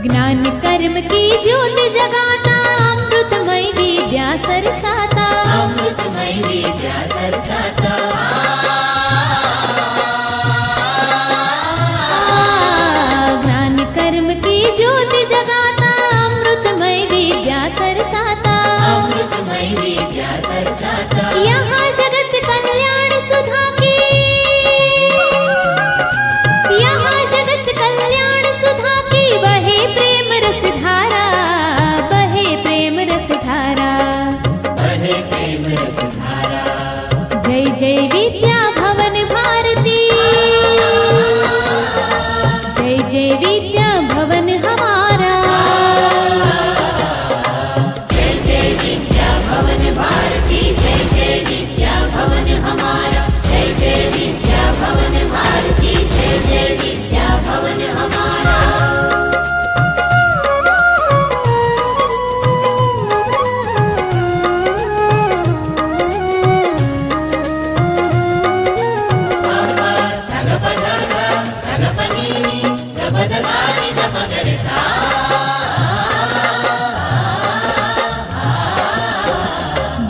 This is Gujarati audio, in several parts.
ज्ञान कर्म की ज्योत जगाता, अमृतमय विद्या सरसाता, अमृतमय विद्या सरसाता। ज्ञान कर्म की ज्योत जगाता, अमृतमय विद्या सरसाता, अमृतमय विद्या सरसाता। यहाँ जगत कल्याण सुधा की, यहाँ जगत कल्याण सुधा की बहे प्रेम रस धारा, बहे प्रेम रस धारा, बहे प्रेम रस धारा। जय जय विद्या भवन भारती, जय जय विद्या भवन हमारा, जय जय विद्या भवन भारती, जय जय विद्या भवन हमारा, जय जय विद्या भवन भारती, जय जय विद्या भवन हमारा।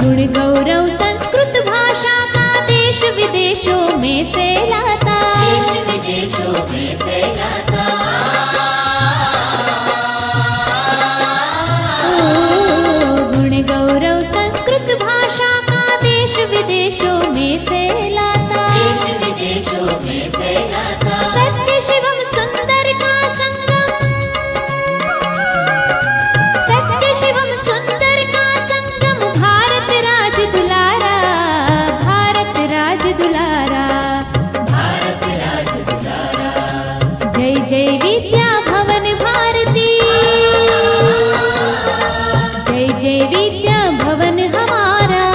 गुण गौरव संस्कृत भाषा का देश विदेशों में फैलाता, देश विदेशों में फैलाता। गुण गौरव संस्कृत भाषा का देश विदेशों में फैलाता, देश विदेशों में फैलाता। सत्य शिवम सुंदर का संगम, सत्य शिवम सुंदर का संगम, भारत राज दुलारा, भारत राज दुलारा, भारत राज दुलारा। जय जय विद्या भवन भारती, जय जय विद्या भवन हमारा,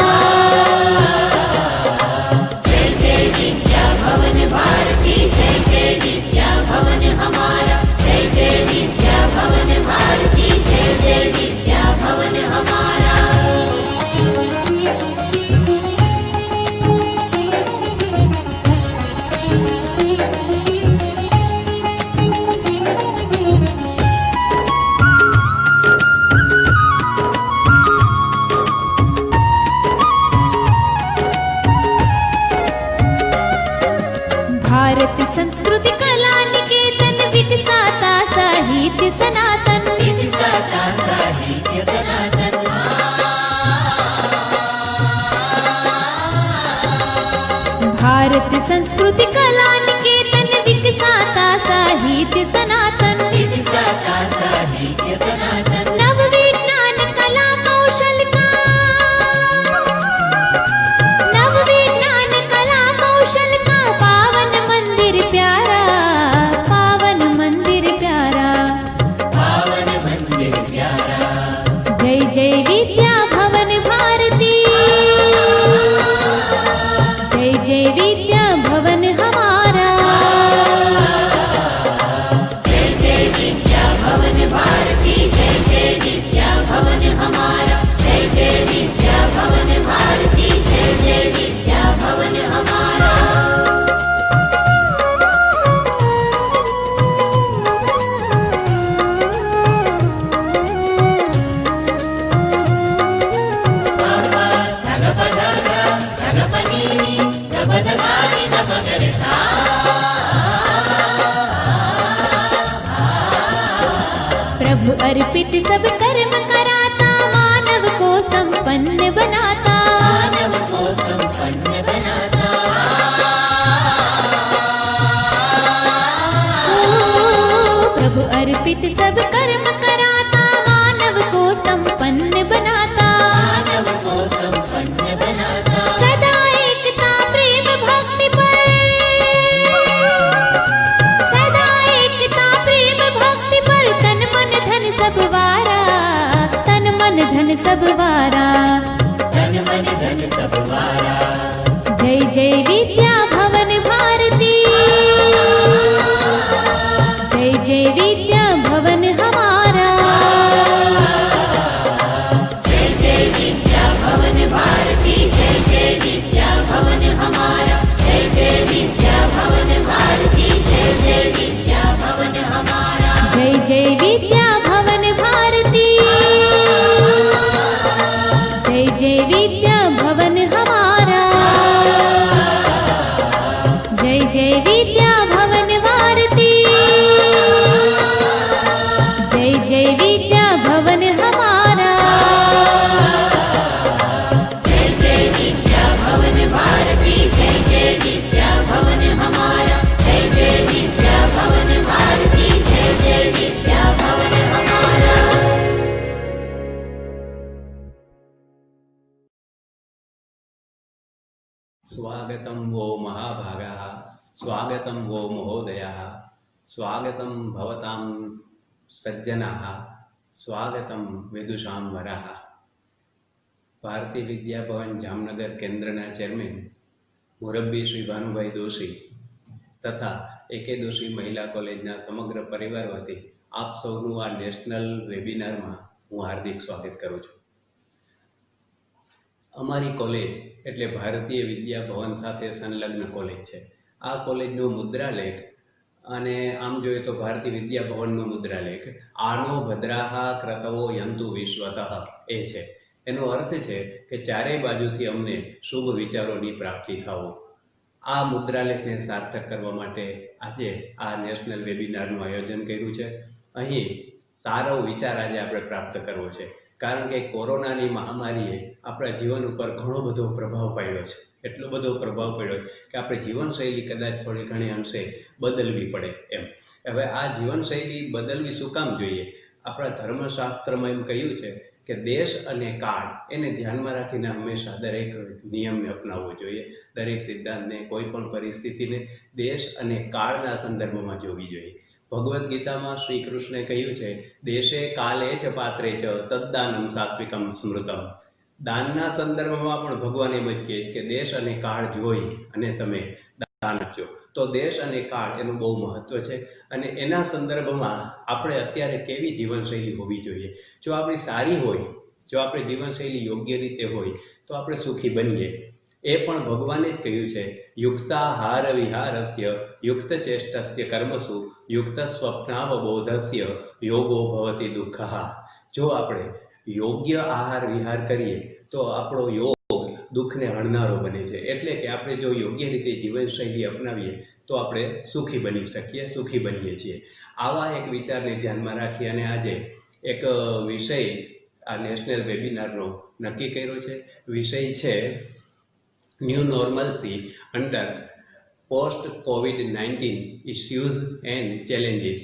जय जय विद्या भवन भारती, जय जय विद्या भवन हमारा, जय जय विद्या भवन भारती, जय जय विद्या भवन हमारा। भारत संस्कृति कला निकेतन, विकसाता साहित्य सनातन, विकसाता साहित्य सनातन। भारत संस्कृति कला निकेतन, विकसाता साहित्य सनातन, विकसाता साहित्य सनातन। नव विज्ञान कला कौशल का, नव विज्ञान कला कौशल का पावन मंदिर प्यारा, पावन मंदिर प्यारा, पावन मंदिर प्यारा। जय जय विद्या भवन भारती, जय जय विद्या भवन हमारा, जय जय विद्या भवन भारती, जय जय विद्या भवन हमारा, जय जय विद्या भवन भारती, जय जय विद्या भवन हमारा। प्रभु अर्पित सब कर्म कराता, मानव को संपन्न बनाता, मानव को संपन्न बनाता। प्रभु अर्पित सब कर्म कराता, मानव को संपन्न बनाता, मानव को संपन्न बनाता। सदा एकता प्रेम भक्ति पर, सदा एकता प्रेम भक्ति पर, तन मन धन सब वारा, तन मन धन सब वारा, तन मन धन सब वारा। जय जय विद्या भवन भारती, जय जय विद्या भवन हमारा, जय जय विद्या भवन भारती, जय जय विद्या भवन हमारा, जय जय विद्या भवन भारती, जय जय विद्या भवन हमारा। जय जय विद्या स्वागतं वो महाभागाः स्वागतं वो महोदयाः स्वागतं भवतां सज्जनाः स्वागतं विदुषां वराः। ભારતી વિદ્યાભવન જામનગર કેન્દ્રના ચેરમેન મુરબ્બી શ્રી ભાનુભાઈ દોશી તથા એકે દોશી મહિલા કોલેજના સમગ્ર પરિવાર વતી આપ સૌનું આ નેશનલ વેબિનારમાં હું હાર્દિક સ્વાગત કરું છું. અમારી કોલેજ એટલે ભારતીય વિદ્યાભવન સાથે સંલગ્ન કોલેજ છે. આ કોલેજનો મુદ્રાલેખ અને આમ જોઈએ તો ભારતીય વિદ્યાભવનનો મુદ્રાલેખ આનો ભદ્રાહા ક્રતવો યંતુ વિશ્વતઃ એ છે. એનો અર્થ છે કે ચારેય બાજુથી અમને શુભ વિચારોની પ્રાપ્તિ થાવો. આ મુદ્રાલેખને સાર્થક કરવા માટે આજે આ નેશનલ વેબિનારનું આયોજન કર્યું છે. અહીં સારો વિચાર આજે આપણે પ્રાપ્ત કરવો છે, કારણ કે કોરોનાની મહામારીએ આપણા જીવન ઉપર ઘણો બધો પ્રભાવ પાડ્યો છે. એટલો બધો પ્રભાવ પડ્યો કે આપણે જીવનશૈલી કદાચ થોડી ઘણી અંશે બદલવી પડે એમ. હવે આ જીવનશૈલી બદલવી શું કામ જોઈએ? આપણા ધર્મશાસ્ત્રમાં એમ કહ્યું છે કે દેશ અને કાળ એને ધ્યાનમાં રાખીને હંમેશા દરેક નિયમને અપનાવવો જોઈએ. દરેક સિદ્ધાંતને, કોઈ પણ પરિસ્થિતિને દેશ અને કાળના સંદર્ભમાં જોવી જોઈએ. ભગવદ્ ગીતામાં શ્રી કૃષ્ણે કહ્યું છે, દેશે કાલે ચ પાત્રે ચ તદ્દાનમ સાત્વિકમ સ્મૃતમ. દાનના સંદર્ભમાં પણ ભગવાન એમ જ કહે છે કે દેશ અને કાળ જોઈ અને તમે દાન આપજો. તો દેશ અને કાળ એનું બહુ મહત્વ છે અને એના સંદર્ભમાં આપણે અત્યારે કેવી જીવનશૈલી હોવી જોઈએ. જો આપણી સારી હોય, જો આપણી જીવનશૈલી યોગ્ય રીતે હોય તો આપણે સુખી બનીએ. એ પણ ભગવાને જ કહ્યું છે, યુક્તાહાર વિહારસ્ય યુક્ત ચેષ્ટસ્ય કર્મસુ યુક્ત સ્વપ્નાવબોધસ્ય યોગો ભવતિ દુઃખઃ. જો આપણે યોગ્ય આહાર વિહાર કરીએ તો આપણો યોગ દુઃખને હણનારો બને છે. એટલે કે આપણે જો યોગ્ય રીતે જીવનશૈલી અપનાવીએ તો આપણે સુખી બની શકીએ, સુખી બનીએ છીએ. આવા એક વિચારને ધ્યાનમાં રાખી અને આજે એક વિષય આ નેશનલ વેબિનારનો નક્કી કર્યો છે. વિષય છે new normalcy under post COVID-19 issues and challenges.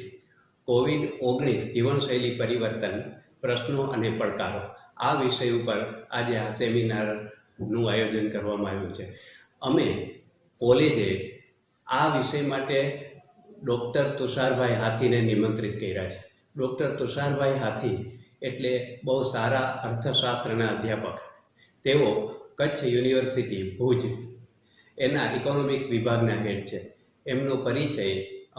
COVID-19 જીવનશૈલી પરિવર્તન, પ્રશ્નો અને પડકારો. આ વિષય ઉપર આજે આ સેમિનારનું આયોજન કરવામાં આવ્યું છે. અમે કોલેજે આ વિષય માટે ડૉક્ટર તુષારભાઈ હાથીને નિમંત્રિત કર્યા છે. ડૉક્ટર તુષારભાઈ હાથી એટલે બહુ સારા અર્થશાસ્ત્રના અધ્યાપક. તેઓ કચ્છ યુનિવર્સિટી ભુજ એના ઇકોનોમિક્સ વિભાગના હેડ છે. એમનો પરિચય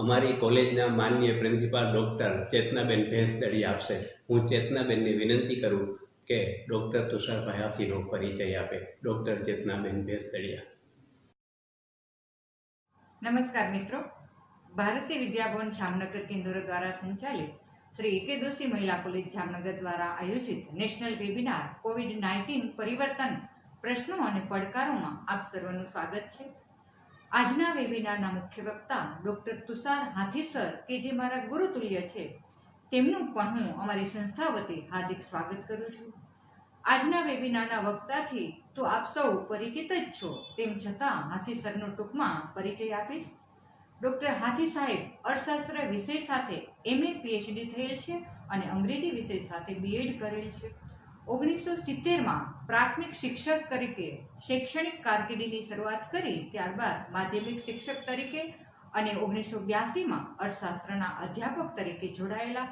અમારી કોલેજના માનનીય પ્રિન્સિપાલ ડૉક્ટર ચેતનાબેન ભેંસદડિયા આપશે. હું ચેતનાબેનને વિનંતી કરું કે ડૉક્ટર તુષારભાઈ હાથીનો પરિચય આપે. ડૉક્ટર ચેતનાબેન ભેંસદડિયા. નમસ્કાર મિત્રો. ભારતીય વિદ્યાભવન જામનગર કેન્દ્ર દ્વારા સંચાલિત શ્રી એકે દોશી મહિલા કોલેજ જામનગર દ્વારા આયોજિત નેશનલ વેબિનાર COVID-19 પરિવર્તન, પ્રશ્નો અને પડકારોમાં આપ સર્વનું સ્વાગત છે. આજના વેબિનારના મુખ્ય વક્તા ડૉક્ટર તુષાર હાથી સર, કે જે મારા ગુરુતુલ્ય છે, તેમનું પણ હું અમારી સંસ્થા વતી હાર્દિક સ્વાગત કરું છું. આજના વેબિનારના વક્તાથી તો આપ સૌ પરિચિત જ છો, તેમ છતાં હાથી સરનો ટૂંકમાં પરિચય આપીશ. ડૉક્ટર હાથી સાહેબ અર્થશાસ્ત્ર વિષય સાથે MA PhD થયેલ છે અને અંગ્રેજી વિષય સાથે BEd કરેલ છે. 1970માં પ્રાથમિક શિક્ષક તરીકે શૈક્ષણિક કારકિર્દીની શરૂઆત કરી, ત્યારબાદ માધ્યમિક શિક્ષક તરીકે અને 1982માં અર્થશાસ્ત્રના અધ્યાપક તરીકે જોડાયેલા.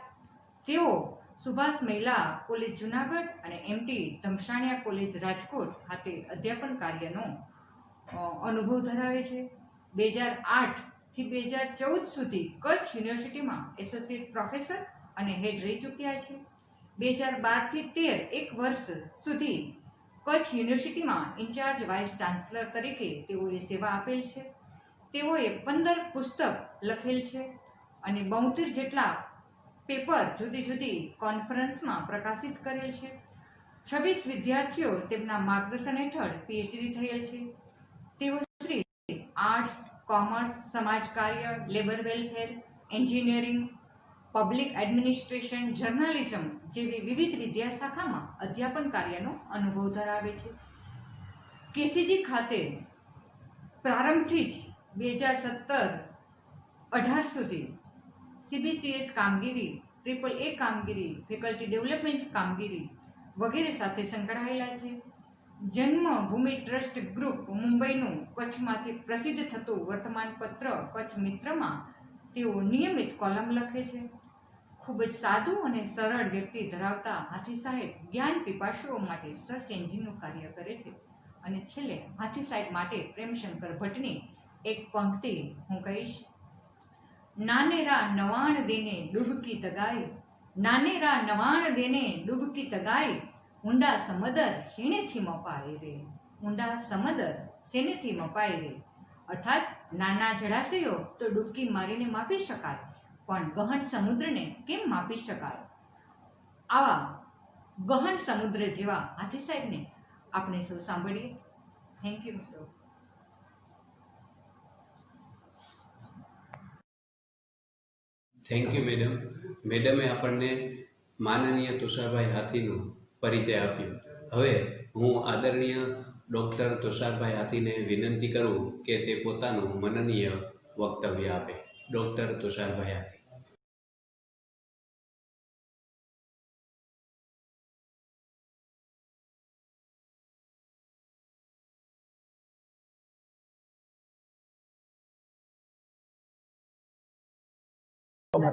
તેઓ સુભાષ મહિલા કોલેજ જુનાગઢ અને MT ધમસાણિયા કોલેજ રાજકોટ ખાતે અધ્યાપન કાર્યનો અનુભવ ધરાવે છે. 2008થી 2014 સુધી કચ્છ યુનિવર્સિટીમાં એસોસિએટ પ્રોફેસર અને હેડ રહી ચૂક્યા છે. 2012થી 13 એક વર્ષ સુધી કચ્છ યુનિવર્સિટીમાં ઇન્ચાર્જ વાઇસ ચાન્સલર તરીકે તેઓએ સેવા આપેલ છે. તેઓએ 15 પુસ્તક લખેલ છે અને 72 જેટલા પેપર જુદી જુદી કોન્ફરન્સમાં પ્રકાશિત કરેલ છે. 26 વિદ્યાર્થીઓ તેમના માર્ગદર્શન હેઠળ PhD થયેલ છે. તેઓ શ્રી આર્ટ્સ, કોમર્સ, સમાજ કાર્ય, labour welfare, engineering, public administration, journalism જેવી વિવિધ વિદ્યાશાખામાં અધ્યાપન કાર્યનો અનુભવ ધરાવે છે. KCG ખાતે પ્રારંભથી જ 2017-18 સુધી CBCS કામગીરી, AAA કામગીરી, ફેકલ્ટી ડેવલપમેન્ટ કામગીરી વગેરે સાથે સંકળાયેલા છે. જન્મભૂમિ ટ્રસ્ટ ગ્રુપ મુંબઈનું કચ્છમાંથી પ્રસિદ્ધ થતું વર્તમાનપત્ર કચ્છ મિત્રમાં તેઓ નિયમિત કોલમ લખે છે. ખૂબ જ સાદું અને સરળ વ્યક્તિ ધરાવતા હાથી સાહેબ જ્ઞાન પીપાસુઓ માટે સર્ચ એન્જિનનું કાર્ય કરે છે. અને છેલ્લે હાથી સાહેબ માટે પ્રેમશંકર ભટ્ટની એક પંક્તિ હું કહીશ. નાનેરા નવાણ દેને ડૂબકી તગાઈ, નાનેરા નવાણ દેને ડૂબકી તગાઈ, ઊંડા સમદર શેનેથી મપાય રે, ઊંડા સમદર શેનેથી મપાય રે. અર્થાત નાના જળાશયો તો ડૂબકી મારીને માપી શકાય, પણ ગહન સમુદ્રને કેમ માપી શકાય? આવા ગહન સમુદ્ર જેવા હાથી સાહેબને આપણે સૌ સાંભળીએ. થેન્ક યુ મિત્રો. Thank you madam. મેડમે આપણને માનનીય તુષારભાઈ હાથીનો પરિચય આપ્યો. હવે હું આદરણીય ડૉક્ટર તુષારભાઈ હાથીને વિનંતી કરું કે તે પોતાનું મનનીય વક્તવ્ય આપે. ડૉક્ટર તુષારભાઈ હાથી.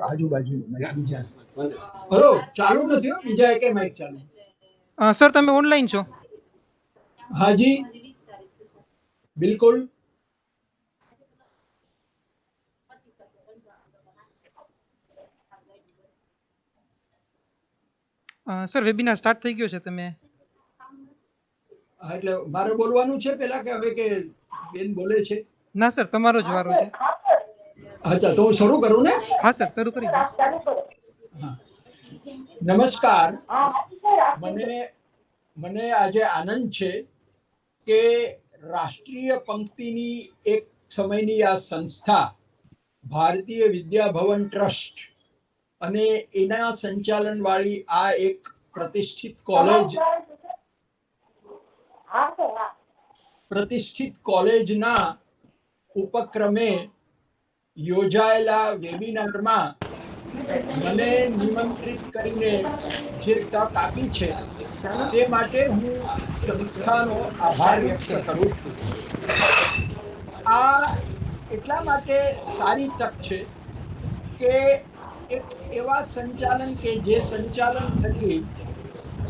આજુબાજુ બીજા હલો ચાલુ નથી હો, બીજા એકે માઇક ચાલુ. સર તમે ઓનલાઈન છો? હાજી બિલકુલ. સર વેબિનાર સ્ટાર્ટ થઈ ગયો છે. તમે હા, એટલે મારે બોલવાનું છે પેલા કે હવે કે બેન બોલે છે? ના સર, તમારો જ વારો છે. અચ્છા, તો હું શરૂ કરું ને? હા સર, શરૂ કરી દો. હા. નમસ્કાર. મને આજે આનંદ છે કે રાષ્ટ્રીય પંક્તિની એક સમયની આ સંસ્થા ભારતીય વિદ્યા ભવન ટ્રસ્ટ અને એના સંચાલન વાળી આ એક પ્રતિષ્ઠિત કોલેજના ઉપક્રમે યોજાયેલા વેબિનારમાં મને નિમંત્રિત કરીને જે તક આપી છે તે માટે હું સંસ્થાનો આભાર વ્યક્ત કરું છું. આ એટલા માટે સારી તક છે કે એક એવા સંચાલન કે જે સંચાલન થકી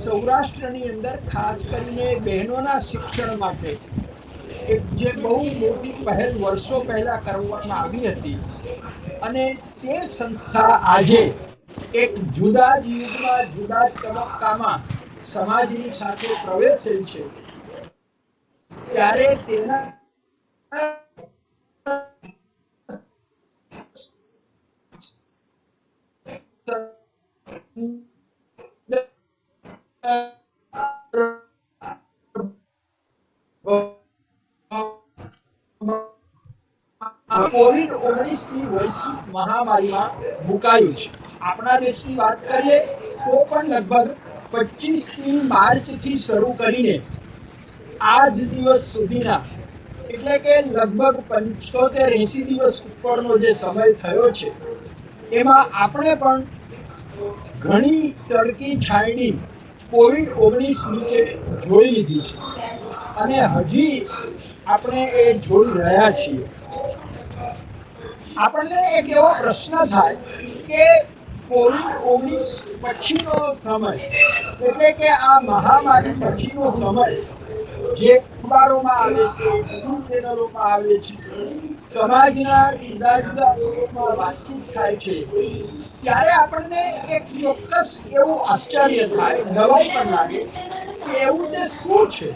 સૌરાષ્ટ્રની અંદર ખાસ કરીને બહેનોના શિક્ષણ માટે એક જે બહુ મોટી પહેલ વર્ષો પહેલા કરવામાં આવી હતી અને તે સંસ્થા આજે એક જુદા જ યુગમાં જુદા જ તબક્કામાં સમાજની સાથે પ્રવેશેલ છે, ત્યારે તેના COVID-19 વૈશ્વિક મહામારીમાં મુકાયું છે. આપણા દેશની વાત કરીએ તો પણ લગભગ 25મી માર્ચથી શરૂ કરીને આજ દિવસ સુધીના એટલે કે લગભગ 75-80 દિવસ ઉપરનો જે સમય થયો છે એમાં આપણે પણ ઘણી તડકી છાંયડી COVID-19 નીચે જોઈ લીધી છે અને હજી આપણે એ જોઈ રહ્યા છીએ. આપણને એક એવો પ્રશ્ન થાય કે COVID-19 પછીનો સમય એટલે કે આ મહામારી પછીનો સમય જે અખબારોમાં આવે છે, ન્યૂઝ ચેનલોમાં આવે છે, સમાજના જુદા જુદા લોકોમાં વાતચીત થાય છે, ત્યારે આપણને એક ચોક્કસ એવું આશ્ચર્ય થાય, નવાઈ પણ લાગે કે એવું તે શું છે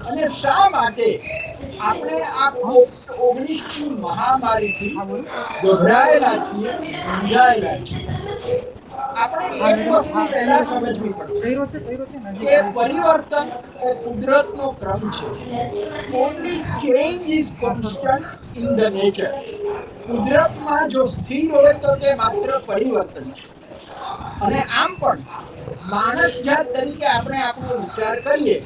અને શા માટે આપણે આ COVID-19 મહામારીથી ગભરાયેલા છીએ, મૂંઝાયેલા છીએ. આપણે એક વસ્તુ પહેલા સમજવી પડશે કે પરિવર્તન એ કુદરતનો ક્રમ છે. Only change is constant in the nature. કુદરતમાં જો સ્થિર હોય તો તે માત્ર પરિવર્તન છે. અને આમ પણ માણસ જાત તરીકે આપણે આપણો વિચાર કરીએ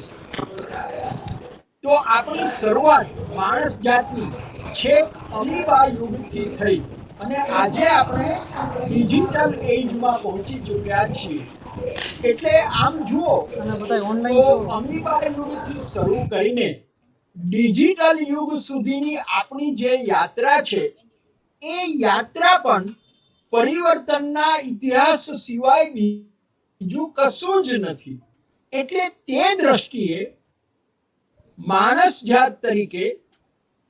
તો આપણી શરૂઆત માણસ જાતની છેક અમીબા યુગથી થઈ અને આજે આપણે ડિજિટલ એજમાં પહોંચી ચૂક્યા છીએ. એટલે આમ જુઓ અને બધા તો ઓનલાઈન છો. અમીબાગ યુગથી શરૂ કરીને ડિજિટલ યુગ સુધીની આપણી જે યાત્રા છે એ યાત્રા પણ પરિવર્તનના ઇતિહાસ સિવાય બીજું કશું જ નથી. એટલે તે દ્રષ્ટિએ માનસ જાત તરીકે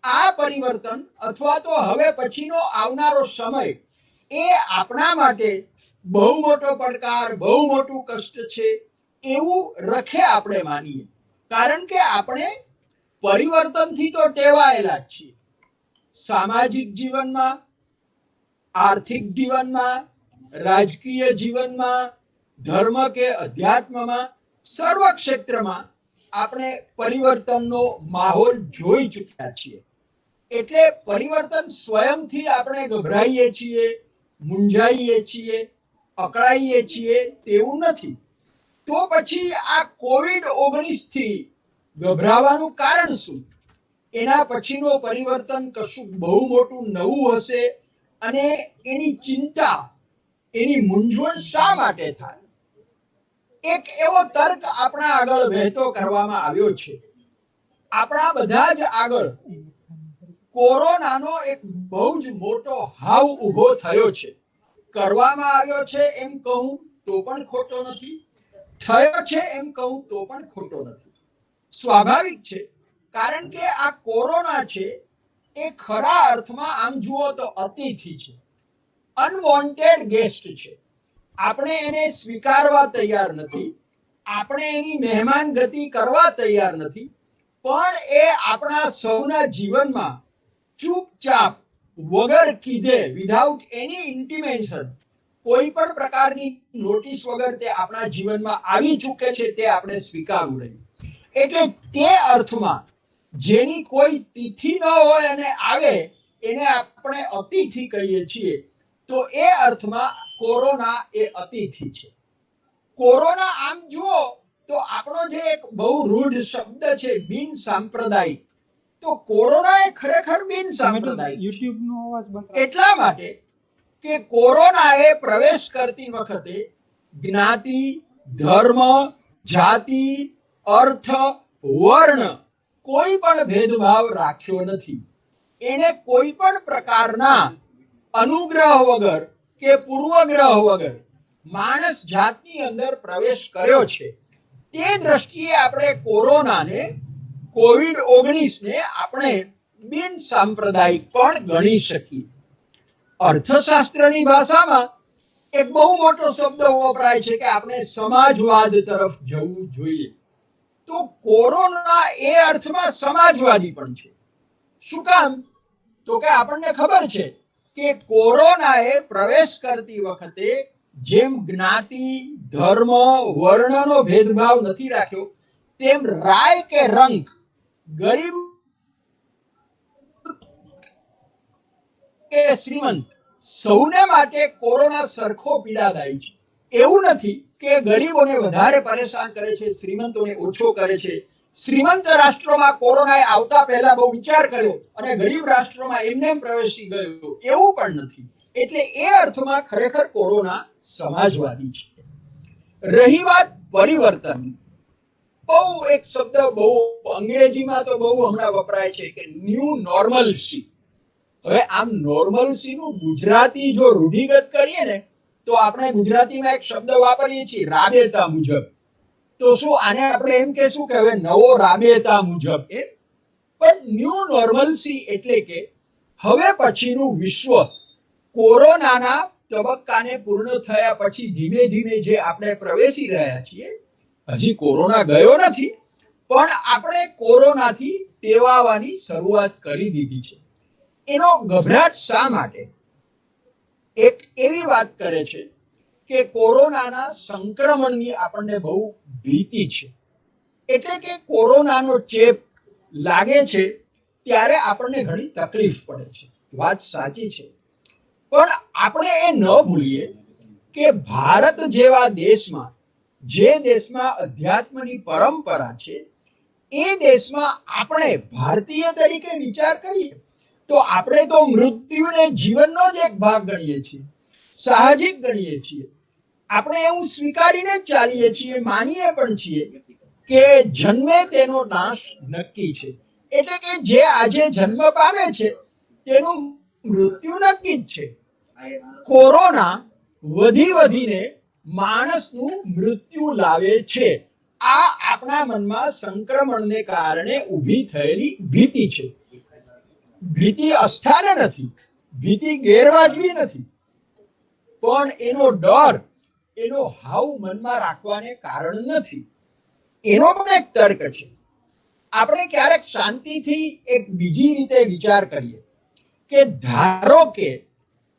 આ પરિવર્તન અથવા તો હવે પછીનો આવનારો સમય એ આપણા માટે બહુ મોટો પડકાર, બહુ મોટું કષ્ટ છે એવું રખે આપણે માનીએ. કારણ કે આપણે પરિવર્તનથી તો ટેવાયેલા જ છીએ. સામાજિક જીવનમાં, આર્થિક જીવનમાં, રાજકીય જીવનમાં, ધર્મ કે અધ્યાત્મમાં, સર્વ ક્ષેત્રમાં આપણે પરિવર્તનનો માહોલ જોઈ ચૂક્યા છીએ. એટલે પરિવર્તન સ્વયંથી આપણે ગભરાઈએ છીએ, મૂંઝાઈએ છીએ, અકળાઈએ છીએ તેવું નથી. તો પછી આ COVID-19 થી ગભરાવાનું કારણ શું? એના પછીનો પરિવર્તન કશું બહુ મોટું નવું હશે અને એની ચિંતા, એની મૂંઝવણ શા માટે થાય? એક એવો તર્ક આપણા આગળ વહેતો કરવામાં આવ્યો છે. આપણા બધા જ આગળ કોરોનાનો એક બહુ જ મોટો હાવ ઊભો થયો છે. કરવામાં આવ્યો છે એમ કહું તો પણ ખોટો નથી, થયો છે એમ કહું તો પણ ખોટો નથી. સ્વાભાવિક છે, કારણ કે આ કોરોના છે એ ખરા અર્થમાં આમ જુઓ તો અતિથિ છે, અનવોન્ટેડ ગેસ્ટ છે. આપણે એને સ્વીકારવા તૈયાર નથી, આપણે એની મહેમાન ગતિ કરવા તૈયાર નથી, પણ એ આપણા સૌના જીવનમાં ચૂપચાપ વગર કીધે, વિધાઉટ એની ઇન્ટિમેશન, કોઈ પણ પ્રકારની નોટિસ વગર તે આપણા જીવનમાં આવી ચૂકે છે તે આપણે સ્વીકારવું રહ્યું. એટલે તે અર્થમાં જેની કોઈ તિથિ ન હોય અને આવે એને આપણે અતિથિ કહીએ છીએ. તો એ અર્થમાં કોરોના એ અતિથિ છે. કોરોના આમ જુઓ તો આપણો જે એક બહુ રૂઢ શબ્દ છે બિન સાંપ્રદાયિક, તો કોરોના એ ખરેખર બિન સાંપ્રદાયિક યુટ્યુબ નો અવાજ બંધ. એટલા માટે કે કોરોનાએ પ્રવેશ કરતી વખતે જ્ઞાતિ, ધર્મ, જાતિ, અર્થ, વર્ણ કોઈ પણ ભેદભાવ રાખ્યો નથી. એને કોઈ પણ પ્રકારના અનુગ્રહ વગર કે પૂર્વગ્રહ વગર માણસ જાતની અંદર પ્રવેશ કર્યો છે. તે દ્રષ્ટિએ આપણે કોરોનાને, COVID-19 ને આપણે બિન સાંપ્રદાયિક પણ ગણી શકીએ. અર્થશાસ્ત્રની ભાષામાં એક બહુ મોટો શબ્દ વપરાય છે કે આપણે સમાજવાદ તરફ જવું જોઈએ. તો કોરોના એ અર્થમાં સમાજવાદી પણ છે. શું કામ? તો કે આપણને ખબર છે કે કોરોનાએ પ્રવેશ કરતી વખતે જેમ જ્ઞાતિ, ધર્મ, વર્ણનો ભેદભાવ નથી રાખ્યો, તેમ રાય કે રંગ, ગરીબ કે શ્રીમંત, સૌને માટે કોરોના સરખો પીડાદાયી છે. એવું નથી કે ગરીબોને વધારે પરેશાન કરે છે, શ્રીમંતોને ઓછો કરે છે. શ્રીમંત રાષ્ટ્રોમાં કોરોનાએ આવતા પહેલા બહુ વિચાર કર્યો અને ગરીબ રાષ્ટ્રોમાં એમને પ્રવેશી ગયો, એવું પણ નથી. એટલે એ અર્થમાં ખરેખર કોરોના સમાજવાદી છે. રહી વાત પરિવર્તન, બહુ એક શબ્દ બહુ અંગ્રેજીમાં તો બહુ હમણાં વપરાય છે કે ન્યૂ નોર્મલસી. હવે આમ નોર્મલસી નું ગુજરાતી જો રૂઢિગત કરીએ ને તો આપણે ગુજરાતીમાં એક શબ્દ વાપરીએ છીએ રાબેતા મુજબ. તો શું આને આપણે એમ કહેશું કે હવે નવો રાબેતા મુજબ એમ? પણ ન્યૂ નોર્મલસી એટલે કે હવે પછીનું વિશ્વ કોરોનાના તબક્કાને પૂર્ણ થયા પછી ધીમે ધીમે જે આપણે પ્રવેશી રહ્યા છીએ. હજી કોરોના ગયો નથી, પણ આપણે કોરોનાથી ટેવાવાની શરૂઆત કરી દીધી છે. એનો ગભરાટ શા માટે? એક એવી વાત કરે છે કે કોરોનાના સંક્રમણની આપણને બહુ ભીતિ છે. એટલે કે કોરોનાનો ચેપ લાગે છે ત્યારે આપણને ઘણી તકલીફ પડે છે. વાત સાચી છે, પણ આપણે એ ન ભૂલીએ કે ભારત જેવા દેશમાં, જે દેશમાં અધ્યાત્મની પરંપરા છે, એ દેશમાં આપણે ભારતીય તરીકે વિચાર કરીએ તો આપણે તો મૃત્યુને જીવનનો જ એક ભાગ ગણીએ છીએ, સાહજિક ગણીએ છીએ. આપણે એવું સ્વીકારીને જ ચાલીએ છીએ, માનીએ પણ છીએ કે જન્મે તેનો નાશ નક્કી છે. એટલે કે જે આજે જન્મ પામે છે તેનું મૃત્યુ નક્કી જ છે. કોરોના વધીને માણસનું મૃત્યુ લાવે છે. આ આપણા મનમાં સંક્રમણને કારણે ઊભી થયેલી ભીતિ છે. ભીતિ અસ્થાને નથી, ભીતિ ગેરવાજબી નથી, પણ એનો ડર, એનો હાવ મનમાં રાખવાને કારણ નથી. એનો પણ એક તર્ક છે. આપણે ક્યારેક શાંતિથી એક બીજી રીતે વિચાર કરીએ કે ધારો કે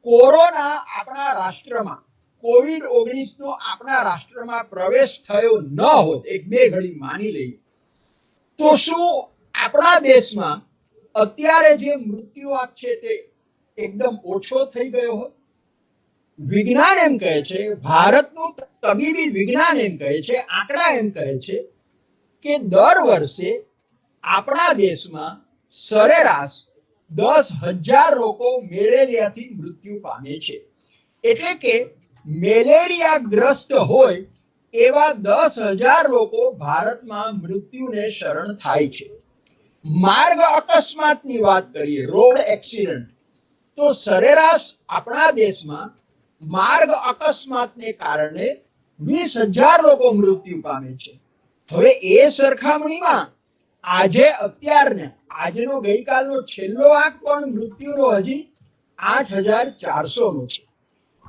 કોરોના આપણા રાષ્ટ્રમાં, COVID-19 નો આપણા રાષ્ટ્રમાં પ્રવેશ થયો ન હોત, એક બે ઘડી માની લઈએ, તો શું આપણા દેશમાં અત્યારે જે મૃત્યુઆંક છે તે એકદમ ઓછો થઈ ગયો હોત? વિજ્ઞાન એમ કહે છે, ભારતનું તબીબી વિજ્ઞાન એમ કહે છે, આંકડા એમ કહે છે કે દર વર્ષે આપણા દેશમાં સરેરાશ 10,000 લોકો મેલેરિયાથી મૃત્યુ પામે છે. એટલે કે મેલેરિયાગ્રસ્ત હોય એવા 10,000 લોકો ભારતમાં મૃત્યુને શરણ થાય છે. માર્ગ અકસ્માતની વાત કરીએ, રોડ એક્સિડન્ટ, તો સરેરાશ આપણા દેશમાં માર્ગ અકસ્માતને કારણે 20,000 લોકો મૃત્યુ પામે છે. હવે એ સરખામણીમાં આજે અત્યારને આજનો ગઈકાલનો છેલ્લો આંક પણ મૃત્યુનો હજી 8,400 નો છે.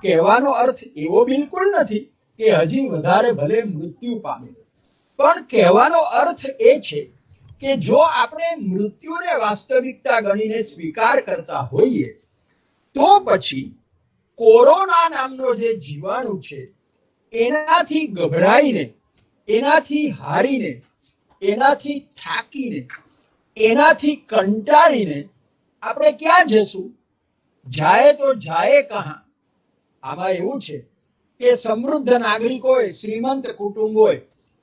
કહેવાનો અર્થ એવો બિલકુલ નથી કે હજી વધારે ભલે મૃત્યુ પામે, પણ કહેવાનો અર્થ એ છે કે જો આપણે મૃત્યુને વાસ્તવિકતા ગણીને સ્વીકાર કરતા હોઈએ તો પછી કોરોના નામનો જે જીવાણુ છે એનાથી ગભરાઈને, એનાથી હારીને, એનાથી થાકીને, એનાથી કંટાળીને આપણે ક્યાં જશું? જાય તો જાય કહા? આમાં એવું છે કે સમૃદ્ધ નાગરિક હોય, શ્રીમંત કુટુંબ હોય,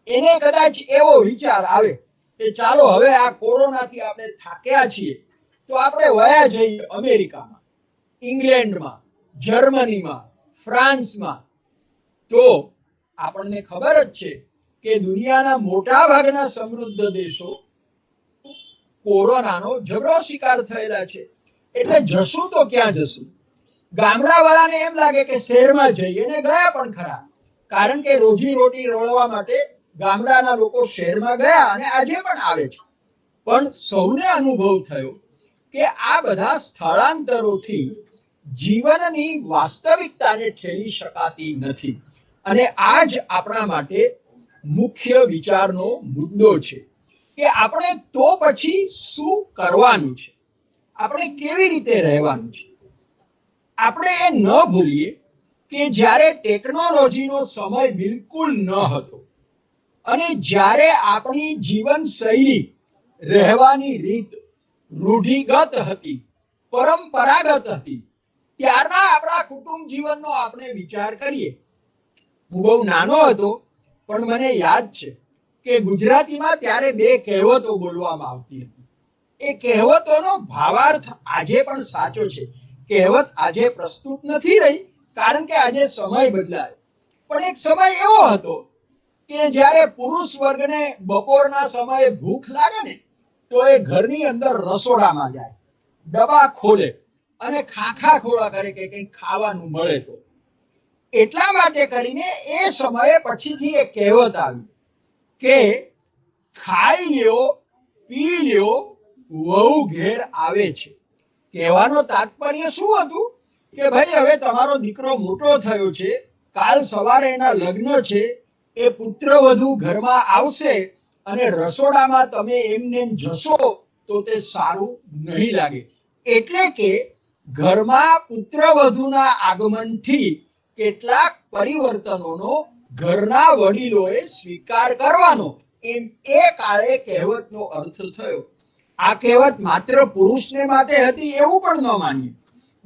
એને કદાચ એવો વિચાર આવે કે ચાલો હવે આ કોરોનાથી આપણે થાક્યા છીએ તો આપણે વયા જઈએ અમેરિકામાં, ઇંગ્લેન્ડમાં, જર્મનીમાં, ફ્રાન્સમાં. તો આપણને ખબર જ છે કે દુનિયાના મોટા ભાગના સમૃદ્ધ દેશો કોરોનાનો જબરો શિકાર થયેલા છે. એટલે જશું તો ક્યાં જશું? ગામડાવાળાને એમ લાગે કે શહેરમાં જઈએ, ને ગયા પણ ખરા, કારણ કે રોજી રોટી રોળવા માટે ગામડાના લોકો શહેરમાં ગયા અને આજે પણ આવે છે. પણ સૌને અનુભવ થયો કે આ બધા સ્થળાંતરોથી જીવનની વાસ્તવિકતાને ઠેલી શકાતી નથી. અને આ જ આપણા માટે મુખ્ય વિચારનો મુદ્દો છે કે આપણે તો પછી શું કરવાનું છે, આપણે કેવી રીતે રહેવાનું છે. આપણે એ ન ભૂલીએ કે જ્યારે ટેકનોલોજીનો સમય બિલકુલ ન હતો અને જ્યારે આપણી જીવન શૈલી, રહેવાની રીત રૂઢિગત હતી, પરંપરાગત હતી, ત્યારના આપણા કુટુંબ જીવનનો આપણે વિચાર કરીએ. હું બહુ નાનો હતો પણ મને યાદ છે કે ગુજરાતીમાં ત્યારે બે કહેવતો બોલવામાં આવતી હતી. એ કહેવતોનો ભાવાર્થ આજે પણ સાચો છે. કહેવત આજે પ્રસ્તુત નથી રહી કારણ કે આજે સમય બદલાયો. પણ એક સમય એવો હતો કે જ્યારે પુરુષ વર્ગને બપોરના સમયે ભૂખ લાગે ને તો એ ઘરની અંદર રસોડામાં જાય, ડબ્બા ખોલે અને ખાખા ખોળા કરે કે કંઈક ખાવાનું મળે તો. એટલા માટે કરીને એ સમયે પછીથી એક કહેવત આવી કે ખાઈ લ્યો, પી લ્યો, વહુ ઘેર આવે છે. કહેવાનો તાત્પર્ય શું હતું કે ભાઈ હવે તમારો દીકરો મોટો થયો છે, કાલ સવારે એના લગ્ન છે, એ પુત્રવધુ ઘરમાં આવશે અને રસોડામાં તમે એમને જશો તો તે સારું નહીં લાગે. એટલે કે ઘરમાં પુત્રવધુના આગમનથી કેટલાક પરિવર્તનોનો ઘરના વડીલોએ સ્વીકાર કરવાનો, એમ એ કાળે કહેવતનો અર્થ થયો. આ કહેવત માત્ર પુરુષને માટે હતી એવું પણ ન માનીએ,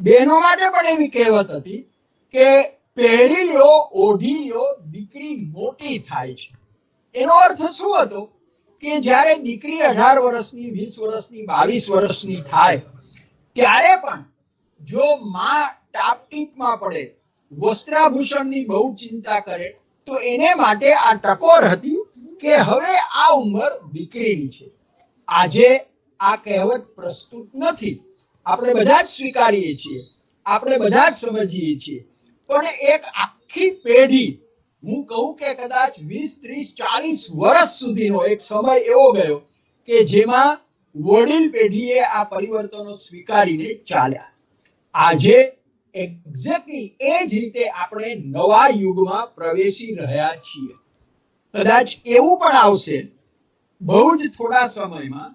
બહેનો માટે પણ એવી કહેવત હતી કે પહેરી લ્યો, ઓઢી લ્યો, દીકરી મોટી થાય છે. એનો અર્થ શું હતો કે જ્યારે દીકરી 18 વર્ષની, 20 વર્ષની, 22 વર્ષની થાય ત્યારે પણ જો માં ટાપટીપમાં પડે, વસ્ત્રાભૂષણની બહુ ચિંતા કરે, તો એને માટે આ ટકોર હતી કે હવે આ ઉંમર દીકરીની છે. આજે આ કહેવત પ્રસ્તુત નથી, આપણે બધા જ સ્વીકારીએ છીએ, આપણે બધા જ સમજીએ છીએ, પણ એક આખી પેઢી, હું કહું કે કદાચ 20, 30, 40 વર્ષ સુધીનો એક સમય એવો ગયો કે જેમાં વડીલ પેઢીએ આ પરિવર્તનો સ્વીકારીને ચાલ્યા. આજે એક્ઝેક્ટલી એ જ રીતે આપણે નવા યુગમાં પ્રવેશી રહ્યા છીએ. કદાચ એવું પણ આવશે બહુ જ થોડા સમયમાં,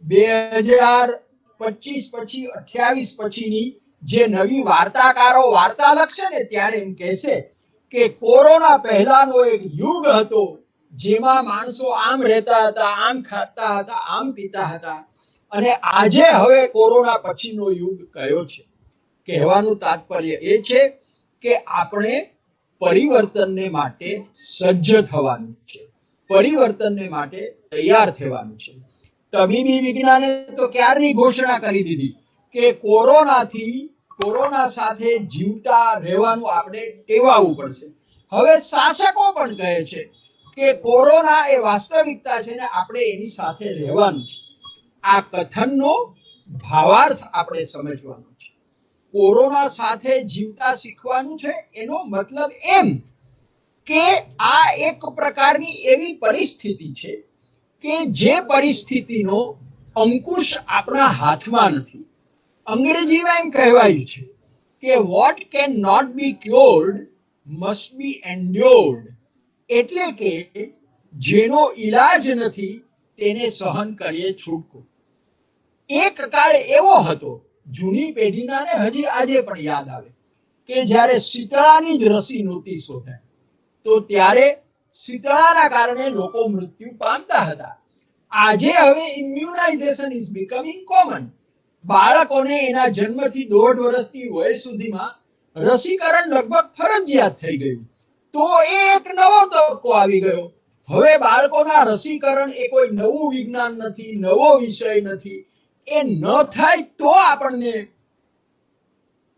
2025 પછી 28 પછીની જે નવી વાર્તાકારો વાર્તા લખશે ને, ત્યારે એમ કહેશે કે કોરોના પહેલાનો એક યુગ હતો જેમાં માણસો આમ રહેતા હતા, આમ ખાતા હતા, આમ પીતા હતા, અને આજે હવે કોરોના પછીનો યુગ કયો છે. કહેવાનું તાત્પર્ય એ છે કે આપણે પરિવર્તનને માટે સજ્જ થવાનું છે, પરિવર્તનને માટે તૈયાર થવાનું છે. તબીબી વિજ્ઞાને તો ક્યારની ઘોષણા કરી દીધી કે કોરોના સાથે જીવતા રહેવાનું આપણે ટેવાવું પડશે. હવે શાસકો પણ કહે છે કે કોરોના એ વાસ્તવિકતા છે ને આપણે એની સાથે રહેવાનું છે. આ કથનનો ભાવાર્થ આપણે સમજવાનો છે. કોરોના સાથે જીવતા શીખવાનું છે, એનો મતલબ એમ કે આ એક પ્રકારની એવી પરિસ્થિતિ છે કે જે પરિસ્થિતિનો અંકુશ આપણા હાથમાં નથી. અંગ્રેજીમાં એમ કહેવાયું છે કે what can not be cured must be endured, એટલે કે જેનો ઈલાજ નથી તેને સહન કરીએ છૂટકો. એક કાળ એવો હતો, જૂની પેઢીનાને હજી આજે પણ યાદ આવે કે જ્યારે શીતળાની જ રસી નહોતી શોધાઈ, તો ત્યારે શીતળાના કારણે લોકો મૃત્યુ પામતા હતા. આજે હવે ઇમ્યુનાઇઝેશન ઇઝ બીકમિંગ કોમન. બાળકોને એના જન્મથી 1.5 વર્ષની વય સુધીમાં રસીકરણ લગભગ ફરજિયાત થઈ ગયું. તો એ એક નવો તબક્કો આવી ગયો. હવે બાળકોના રસીકરણ એ કોઈ નવું વિજ્ઞાન નથી, નવો વિષય નથી. એ ન થાય તો આપણને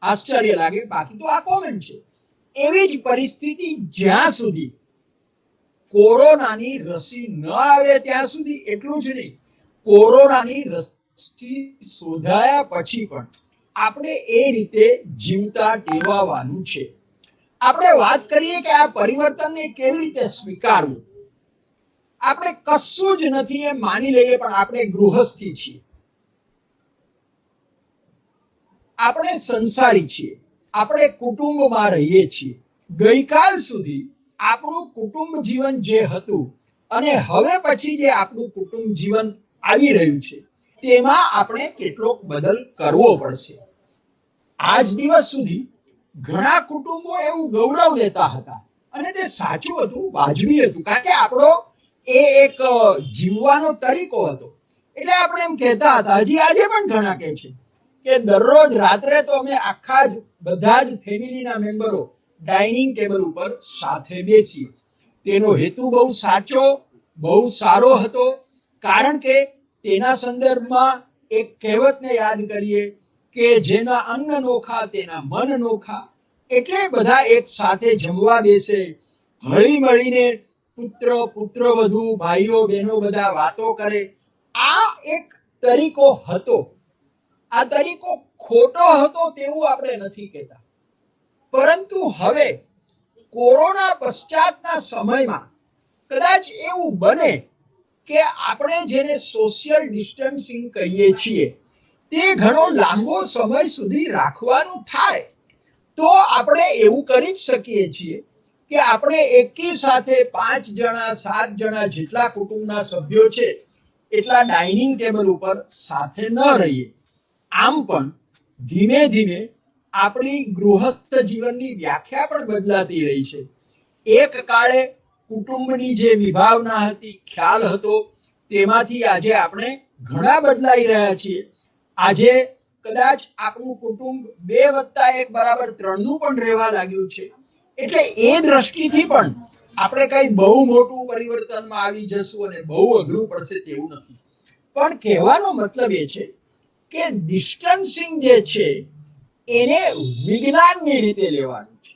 આશ્ચર્ય લાગે, બાકી તો આ કોમન છે. એવી જ પરિસ્થિતિ જ્યાં સુધી કોરોનાની રસી ન આવે ત્યાં સુધી, એટલું જ નહીં, કોરોનાની રસી શોધાયા પછી પણ આપણે એ રીતે જીવતા ટેવાવાનું છે. આપણે વાત કરીએ કે આ પરિવર્તનને કેવી રીતે સ્વીકારવું. આપણે કશું જ નથી એમ માની લઈએ, પણ આપણે ગૃહસ્થી છીએ, આપણે સંસારી છીએ, આપણે કુટુંબમાં રહીએ છીએ. ગઈકાલ સુધી આપણું કુટુંબ જીવન જે હતું અને હવે પછી જે આપણું કુટુંબ જીવન આવી રહ્યું છે, તેમાં આપણે કેટલોક બદલ કરવો પડશે. આજ દિવસ સુધી ઘણા કુટુંબો એવું ગૌરવ લેતા હતા, અને તે સાચું હતું, વાજબી હતું, કારણ કે આપણો એ એક જીવવાનો તરીકો હતો. એટલે આપણે એમ કહેતા હતા, હજી આજે પણ ઘણા કહે છે કે દરરોજ રાત્રે તો અમે આખા જ બધા જ ફેમિલીના મેમ્બરો ડાઇનિંગ ટેબલ ઉપર સાથે બેસીએ. તેનો હેતુ બહુ સાચો, બહુ સારો હતો, કારણ કે તેના સંદર્ભમાં એક કહેવતને યાદ કરીએ કે જેના અન્ન નોખા તેના મન નોખા. એટલે બધા એક સાથે જમવા બેસે, હળી મળીને પુત્રવધુ, ભાઈઓ બહેનો બધા વાતો કરે. આ એક તરીકો હતો. આ તરીકો ખોટો હતો તેવું આપણે નથી કહેતા, પરંતુ હવે કોરોના પશ્ચાતના સમયમાં કદાચ એવું બને કે આપણે જેને સોશિયલ ડિસ્ટન્સિંગ કહીએ છીએ તે ઘણો લાંબો સમય સુધી રાખવાનું થાય, તો આપણે એવું કરી જ શકીએ છીએ કે આપણે એકી સાથે 5 જણા 7 જણા જેટલા કુટુંબના સભ્યો છે એટલા ડાઇનિંગ ટેબલ ઉપર સાથે ન રહીએ. આમ પણ ધીમે ધીમે આપણી ગૃહસ્થ જીવનની વ્યાખ્યા પણ બદલાતી રહી છે. એક કાળે કુટુંબની જે વિભાવના હતી, ખ્યાલ હતો, તેમાંથી આજે આપણે ઘણા બદલાઈ રહ્યા છીએ. આજે કદાચ આપણું કુટુંબ 2+1 = 3 નું પણ રહેવા લાગ્યું છે. એટલે એ દ્રષ્ટિથી પણ આપણે કઈ બહુ મોટું પરિવર્તનમાં આવી જશું અને બહુ અઘરું પડશે તેવું નથી. પણ કહેવાનો મતલબ એ છે કે ડિસ્ટન્સિંગ જે છે એને વિજ્ઞાનની રીતે લેવાનું છે.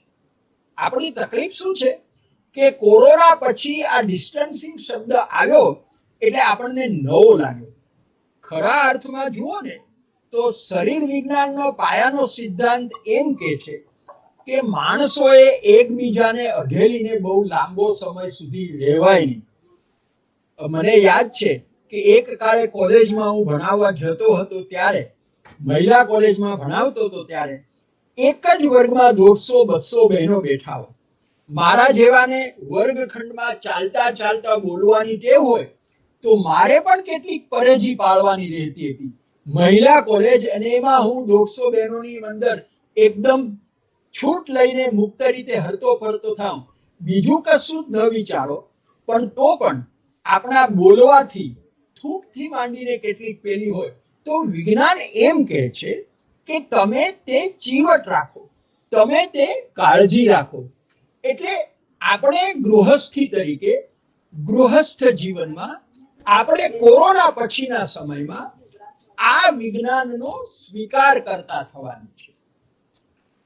આપણી તકલીફ શું છે કે કોરોના પછી આ ડિસ્ટન્સિંગ શબ્દ આવ્યો એટલે આપણને નવો લાગ્યો. ખરા અર્થમાં જુઓ ને તો શરીર વિજ્ઞાનનો પાયાનો સિદ્ધાંત એમ કે છે કે માણસોએ એકબીજાને અઢેલીને બહુ લાંબો સમય સુધી રહેવાય નહીં. મને યાદ છે કે એક કાળે કોલેજમાં હું ભણાવવા જતો હતો ત્યારે, મહિલા કોલેજમાં ભણાવતો હતો ત્યારે એક જ વર્ગમાં 150-200 બહેનો બેઠા હોય. મારા જેવાને વર્ગખંડમાં ચાલતા ચાલતા બોલવાની ટેવ હોય તો મારે પણ કેટલીક પરેજી પાળવાની રહેતી હતી. મહિલા કોલેજ અને એમાં હું 150 બહેનોની અંદર એકદમ છૂટ લઈને મુક્ત રીતે હરતો ફરતો થાઉં, બીજું કશું જ ન વિચારો, પણ તો પણ આપણા બોલવાથી થૂકથી માંડીને કેટલીક પેલી હોય. તો વિજ્ઞાન એમ કહે છે કે તમે તે ચીવટ રાખો, તમે તે કાળજી રાખો. એટલે આપણે ગૃહસ્થી તરીકે ગૃહસ્થ જીવનમાં આપણે કોરોના પછીના સમયમાં આ વિજ્ઞાનનો સ્વીકાર કરતા થવાનું છે.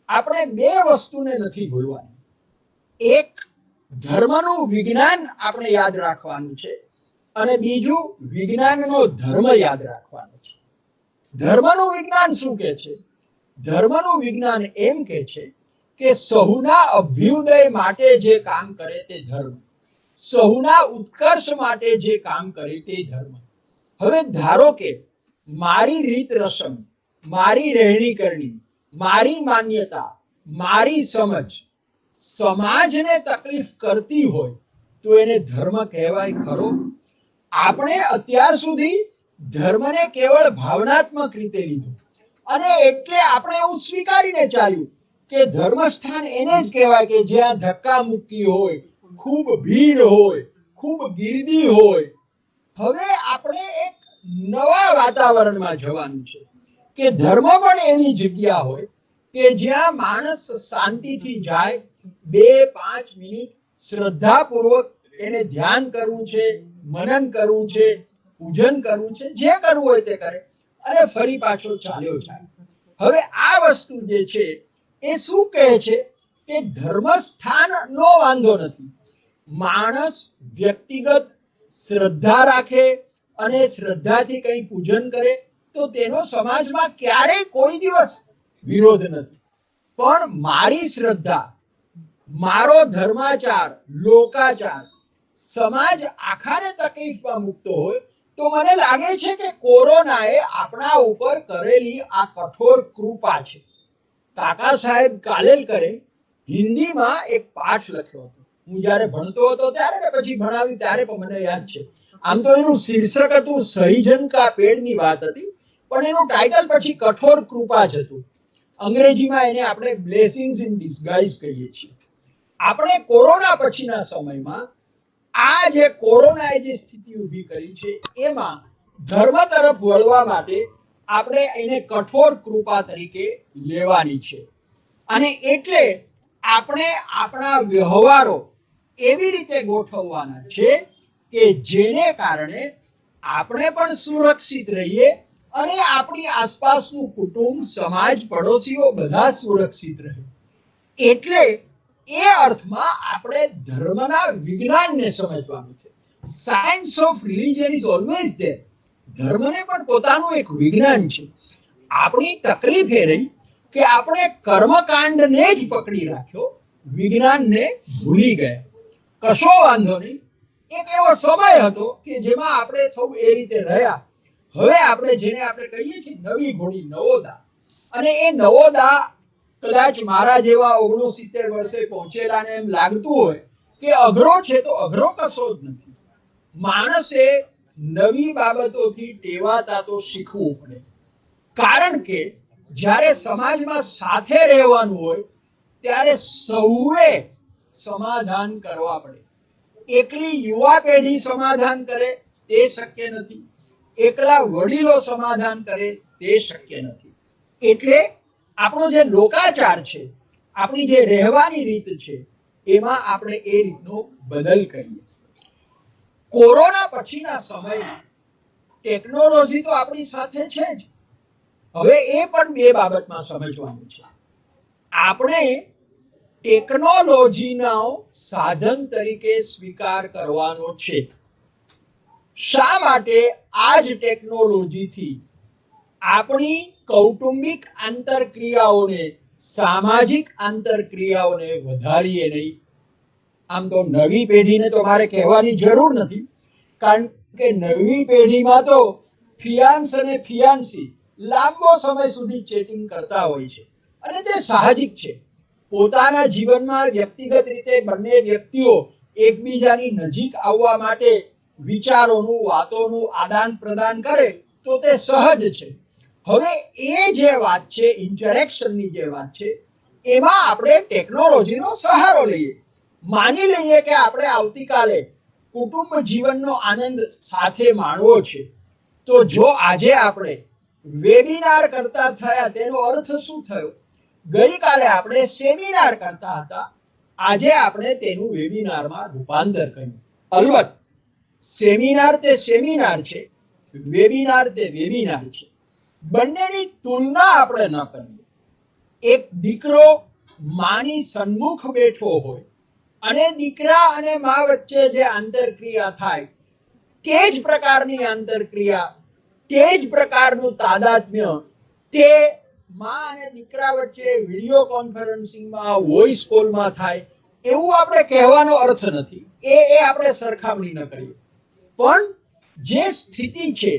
આપણે બે વસ્તુને નથી ભૂલવાની. એક, ધર્મનું વિજ્ઞાન આપણે યાદ રાખવાનું છે અને બીજું, વિજ્ઞાનનો ધર્મ યાદ રાખવાનો છે. ધર્મનું વિજ્ઞાન શું કહે છે? ધર્મનું વિજ્ઞાન એમ કહે છે કે સહુના અભ્યુદય માટે જે કામ કરે તે ધર્મ, સહુના ઉત્કર્ષ માટે જે કામ કરે તે ધર્મ. હવે ધારો કે મારી રીત રસમ, મારી રહેણી કરણી, મારી માન્યતા, મારી સમજ સમાજને તકલીફ કરતી હોય તો એને ધર્મ કહેવાય ખરો? આપણે અત્યાર સુધી ધર્મને કેવળ ભાવનાત્મક રીતે લીધું અને એટલે આપણે એવું સ્વીકારીને ચાલ્યું કે ધર્મસ્થાન એને જ કહેવાય કે જ્યાં ધક્કા મુક્કી હોય, ખૂબ ભીડ હોય, ખૂબ ગીર્દી હોય. હવે આપણે એક નવા વાતાવરણમાં જવાનું છે કે ધર્મ પણ એવી જગ્યા હોય કે જ્યાં માણસ શાંતિથી જાય, 2-5 મિનિટ શ્રદ્ધાપૂર્વક એને ધ્યાન કરવું છે, મનન કરવું છે, પૂજન કરવું છે, જે કરવું હોય તે કરે અને ફરી પાછો ચાલ્યો જાય. હવે આ વસ્તુ જે છે એ શું કહે છે કે ધર્મસ્થાનનો વાંધો નથી. માણસ વ્યક્તિગત શ્રદ્ધા રાખે અને શ્રદ્ધાથી કંઈ પૂજન કરે તો તેનો સમાજમાં ક્યારેય કોઈ દિવસ વિરોધ નથી. પણ મારી શ્રદ્ધા, મારો ધર્માચાર, લોકાચાર સમાજ આખાને તકલીફમાં મૂકતો હોય તો મને લાગે છે કે કોરોનાએ આપણા ઉપર કરેલી આ કઠોર કૃપા છે. કાકા સાહેબ કાલેલકરે હિન્દીમાં એક પાઠ લખ્યો હતો. હું જ્યારે ભણતો હતો ત્યારે ને પછી ભણાવ્યું ત્યારે પણ મને યાદ છે. આમ તો એનું શીર્ષક હતું સહીજન કા પેડની વાત હતી, પણ એનું ટાઇટલ પછી કઠોર કૃપા જ હતું. અંગ્રેજીમાં એને આપણે બ્લેસિંગ્સ ઇન ડિસગાઇઝ કહીએ છીએ. આપણે કોરોના પછીના સમયમાં આ જે કોરોનાએ જે સ્થિતિ ઊભી કરી છે એમાં ધર્મ તરફ વળવા માટે આપણે એને કઠોર કૃપા તરીકે લેવાની છે. અને એટલે આપણે આપણા વ્યવહારો એવી રીતે ગોઠવવાના છે કે જેને કારણે આપણે પણ સુરક્ષિત રહીએ અને આપણી આસપાસનું કુટુંબ, સમાજ, પડોશીઓ બધા સુરક્ષિત રહે. એટલે એ અર્થમાં આપણે ધર્મના વિજ્ઞાનને સમજવાનું છે. Science of religion is always there. ધર્મને પણ પોતાનું એક વિજ્ઞાન છે. આપણી તકલીફ એ રહી કે આપણે કર્મકાંડને જ પકડી રાખ્યો, વિજ્ઞાનને ભૂલી ગયા. કશો વાંધો નહીં, એક એવો સમય હતો કે જેમાં આપણે થોડું એ રીતે રહ્યા. હવે આપણે જેને આપણે કહીએ છીએ નવી ઘોડી, નવોદા, અને એ નવોદા કદાચ મારા જેવા 69 વર્ષે પહોંચેલાને એમ લાગતું હોય કે અઘરો છે, તો અઘરો કશો જ નથી. માણસે નવી બાબતોથી ટેવાતા તો શીખવું પડે. કારણ કે જ્યારે સમાજમાં સાથે રહેવાનું હોય ત્યારે સૌએ સમાધાન કરવા પડે. એકલી યુવા પેઢી સમાધાન કરે તે શક્ય નથી, એકલા વડીલો સમાધાન કરે તે શક્ય નથી. એટલે આપણો જે લોકાચાર છે, આપણી જે રહેવાની રીત છે, એમાં આપણે એ રીતનો બદલ કરીએ. કોરોના પછીના સમયમાં ટેકનોલોજી તો આપણી સાથે છે જ. હવે એ પણ બે બાબતમાં સમજવાનું છે. આપણે ટેકનોલોજીનો સાધન તરીકે સ્વીકાર કરવાનો છે. શા માટે આ જ ટેકનોલોજીથી આપણી કૌટુંબિક આંતરક્રિયાઓને, સામાજિક આંતરક્રિયાઓને વધારીએ નહીં? આમ તો નવી પેઢીને તો મારે કહેવાની જરૂર નથી, કારણ કે નવી પેઢીમાં તો ફિયાન્સ અને ફિયાન્સી લાંબો સમય સુધી ચેટિંગ કરતા હોય છે અને તે સાહજિક છે. પોતાના જીવનમાં વ્યક્તિગત રીતે બંને વ્યક્તિઓ એકબીજાની નજીક આવવા માટે વિચારોનું, વાતોનું આદાન પ્રદાન કરે તો તે સહજ છે. હવે એ જે વાત છે, ઇન્ટરેક્શનની જે વાત છે, એમાં આપણે ટેકનોલોજીનો સહારો લઈએ. માની લઈએ કે આપણે આવતીકાલે કુટુંબ જીવનનો આનંદ સાથે માણવો છે, તો જો આજે આપણે વેબિનાર કરતા થયા, તેનો અર્થ શું થયો? ગઈકાલે આપણે સેમિનાર કરતા હતા, આજે આપણે તેનું વેબિનારમાં રૂપાંતર કર્યું. અલબત્ત સેમિનાર તે સેમિનાર છે, વેબિનાર તે વેબિનાર છે. બંનેની તુલના આપણે ન કરીએ. એક દીકરો માની સન્મુખ બેઠો હોય અને દીકરા અને મા વચ્ચે જે આંતરક્રિયા થાય, તે જ પ્રકારની આંતરક્રિયા, તે જ પ્રકારનું તાદાત્મ્ય તે મા અને દીકરા વચ્ચે વિડીયો કોન્ફરન્સિંગમાં, વોઇસ કોલમાં થાય, એવું આપણે કહેવાનો અર્થ નથી. એ આપણે સરખામણી ન કરીએ. પણ જે સ્થિતિ છે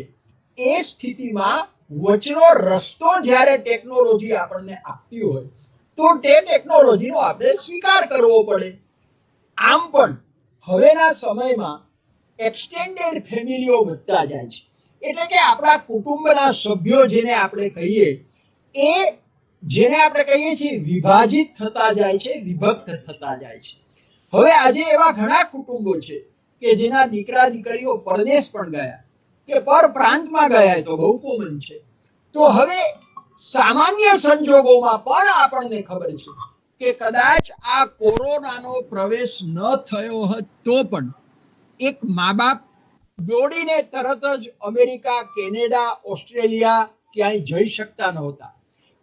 એ સ્થિતિમાં વચનો રસ્તો જ્યારે ટેકનોલોજી આપણને આપતી હોય તો તે ટેકનોલોજીનો આપણે સ્વીકાર કરવો પડે. આમ પણ હવેના સમયમાં એક્સટેન્ડેડ ફેમિલીઓ વધતા જાય છે, એટલે કે આપણા કુટુંબના સભ્યો જેને આપણે કહીએ, એ જેને આપણે કહીએ છીએ વિભાજિત થતા જાય છે, વિભક્ત થતા જાય છે. હવે આજે એવા ઘણા કુટુંબો છે કે જેના દીકરા દીકરીઓ પરદેશ પણ ગયા કે પર પ્રાંતમાં ગયા, તો બહુ કોમન છે. તો હવે સામાન્ય સંજોગોમાં પણ આપણને ખબર છે કે કદાચ આ કોરોનાનો પ્રવેશ ન થયો હોત તો પણ એક મા બાપ દોડીને તરત જ અમેરિકા, કેનેડા, ઓસ્ટ્રેલિયા ક્યાંય જઈ શકતા નહોતા,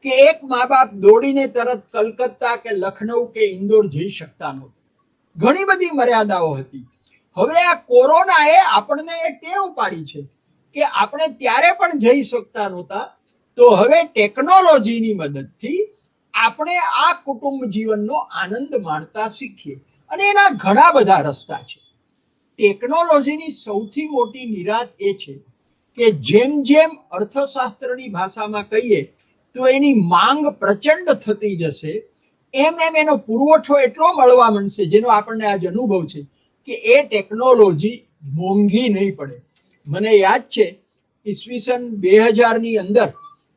કે એક મા બાપ દોડીને તરત કલકત્તા કે લખનઉ કે ઇન્દોર જઈ શકતા નહોતા. ઘણી બધી મર્યાદાઓ હતી. હવે આ કોરોનાએ આપણને એ ટેવ પાડી છે કે આપણે ત્યારે પણ જઈ શકતા નહોતા, તો હવે ટેકનોલોજીની મદદથી આપણે આ કુટુંબ જીવનનો આનંદ માણતા શીખીએ. અને એના ઘણા બધા રસ્તા છે. ટેકનોલોજીની સૌથી મોટી નિરાત એ છે કે જેમ જેમ અર્થશાસ્ત્રની ભાષામાં કહીએ તો એની માંગ પ્રચંડ થતી જશે, એમ એમ એનો પુરવઠો એટલો મળવા માંડશે, જેનો આપણને આજ અનુભવ છે કે એ ટેકનોલોજી મોંઘી નહીં પડે. મને યાદ છે ઈસવીસન 2000ની અંદર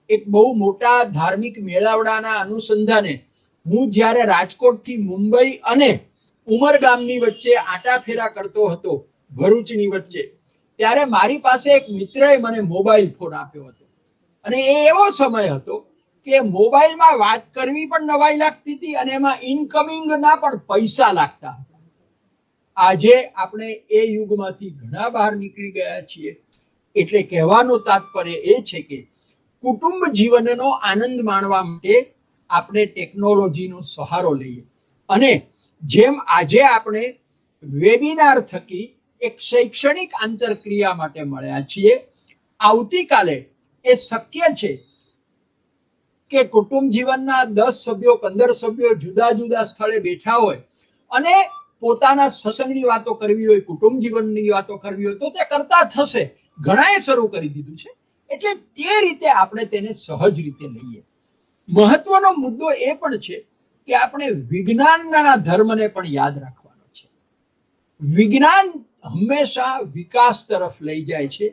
એક બહુ મોટા ધાર્મિક મેળાવડાના અનુસંધાને હું જ્યારે રાજકોટથી મુંબઈ અને ઉમરગામની વચ્ચે આંટાફેરા કરતો હતો, ભરૂચની વચ્ચે, ત્યારે મારી પાસે એક મિત્રએ મને મોબાઈલ ફોન આપ્યો હતો. અને એ એવો સમય હતો કે મોબાઈલમાં વાત કરવી પણ નવાઈ લાગતી હતી અને એમાં ઇનકમિંગના પણ પૈસા લાગતા હતા. આજે આપણે એ યુગમાંથી ઘણા બહાર નીકળી ગયા છીએ. એટલે કહેવાનું તાત્પર્ય એ છે કે કુટુંબ જીવનનો આનંદ માણવા માટે આપણે ટેકનોલોજીનો સહારો લઈએ. અને જેમ આજે આપણે વેબિનાર થકી એક શૈક્ષણિક આંતરક્રિયા માટે મળ્યા છીએ, આવતીકાલે એ શક્ય છે કે કુટુંબ જીવનના 10 સભ્યો, 15 સભ્યો જુદા જુદા સ્થળે બેઠા હોય અને પોતાના સત્સંગની વાતો કરવી હોય, કુટુંબ જીવનની વાતો કરવી હોય તો તે કરતા થશે. ઘણાએ શરૂ કરી દીધું છે. એટલે તે રીતે આપણે તેને સહજ રીતે લઈએ. મહત્વનો મુદ્દો એ પણ છે કે આપણે વિજ્ઞાનના ધર્મને પણ યાદ રાખવાનો છે. વિજ્ઞાન હંમેશા વિકાસ તરફ લઈ જાય છે,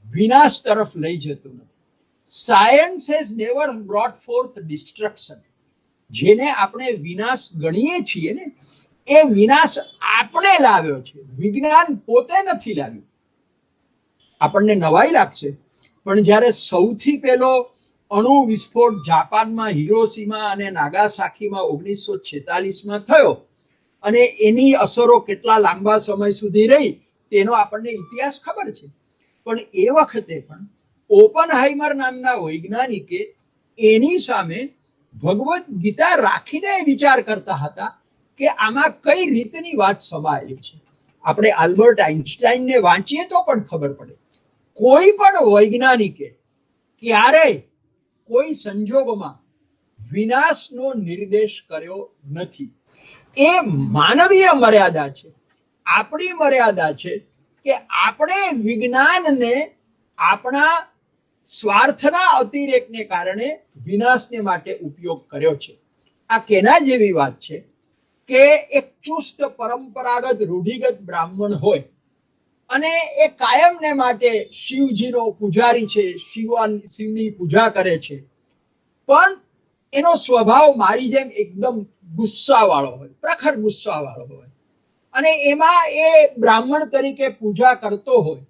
વિનાશ તરફ લઈ જતું નથી. Science has never brought fourth destruction. જેને આપણે વિનાશ ગણીએ છીએ ને, એ વિનાશ આપણે લાવ્યો છે, વિજ્ઞાન પોતે નથી લાવ્યું. આપણને નવાઈ લાગશે, પણ જ્યારે સૌથી પહેલો અણુ વિસ્ફોટ જાપાનમાં હિરોશીમા અને નાગાસાકીમાં 1946માં થયો અને એની અસરો કેટલા લાંબા સમય સુધી રહી તેનો આપણને ઇતિહાસ ખબર છે. પણ એ વખતે પણ ઓપનહાઇમર નામના વૈજ્ઞાનિકે એની સામે ભગવદ્ ગીતા રાખીને વિચાર કરતા હતા કે આમાં કઈ રીતની વાત સમાયેલી છે. આપણે આલ્બર્ટ આઇન્સ્ટાઈનને વાંચીએ તો પણ ખબર પડે, કોઈ પણ વૈજ્ઞાનિકે ક્યારેય કોઈ સંજોગોમાં વિનાશનો નિર્દેશ કર્યો નથી. એ માનવીય મર્યાદા છે, આપણી મર્યાદા છે કે આપણે વિજ્ઞાનને આપણા સ્વાર્થના અતિરેકને કારણે વિનાશને માટે ઉપયોગ કર્યો છે. આ કેના જેવી વાત છે કે એક ચુસ્ત પરંપરાગત રૂઢિગત બ્રાહ્મણ હોય અને એ કાયમને માટે શિવજીનો પૂજારી છે, શિવની પૂજા કરે છે, પણ એનો સ્વભાવ મારી જેમ એકદમ ગુસ્સાવાળો હોય, પ્રખર ગુસ્સાવાળો હોય, અને એમાં એ બ્રાહ્મણ તરીકે પૂજા કરતો હોય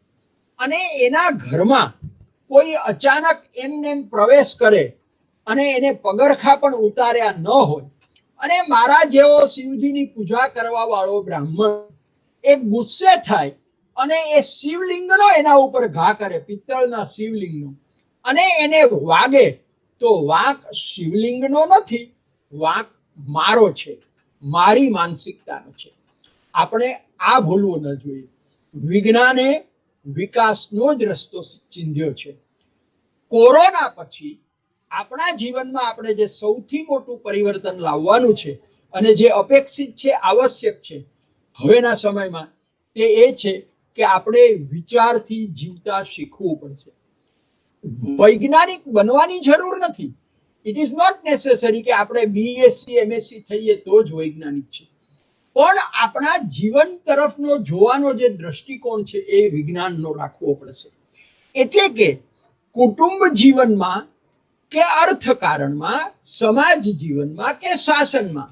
અને એના ઘરમાં કોઈ અચાનક એમને પ્રવેશ કરે અને એને પગરખા પણ ઉતાર્યા ન હોય અને મારા જેવો શિવજીની પૂજા કરવા વાળો બ્રાહ્મણ એ ગુસ્સે થાય અને એ શિવલિંગનો એના ઉપર ઘા કરે, પિત્તળના શિવલિંગનો, અને એને વાગે, તો વાંક શિવલિંગનો નથી, વાંક મારો છે, મારી માનસિકતાનો છે. આપણે આ ભૂલવું ન જોઈએ. વિજ્ઞાને વિકાસનો જ રસ્તો ચીંધ્યો છે. કોરોના પછી આપણા જીવનમાં આપણે જે સૌથી મોટું પરિવર્તન લાવવાનું છે અને જે અપેક્ષિત છે, આવશ્યક છે હવેના સમયમાં, તે એ છે કે આપણે વિચારથી જીવતા શીખવું પડશે. વૈજ્ઞાનિક બનવાની જરૂર નથી. ઇટ ઇઝ નોટ નેસેસરી કે આપણે બીએસસી એમએસસી થઈએ તો જ વૈજ્ઞાનિક છે, પણ આપણા જીવન તરફનો જોવાનો જે દ્રષ્ટિકોણ છે એ વિજ્ઞાનનો રાખવો પડશે. એટલે કે કુટુંબ જીવનમાં કે અર્થકારણમાં, સમાજ જીવનમાં કે શાસનમાં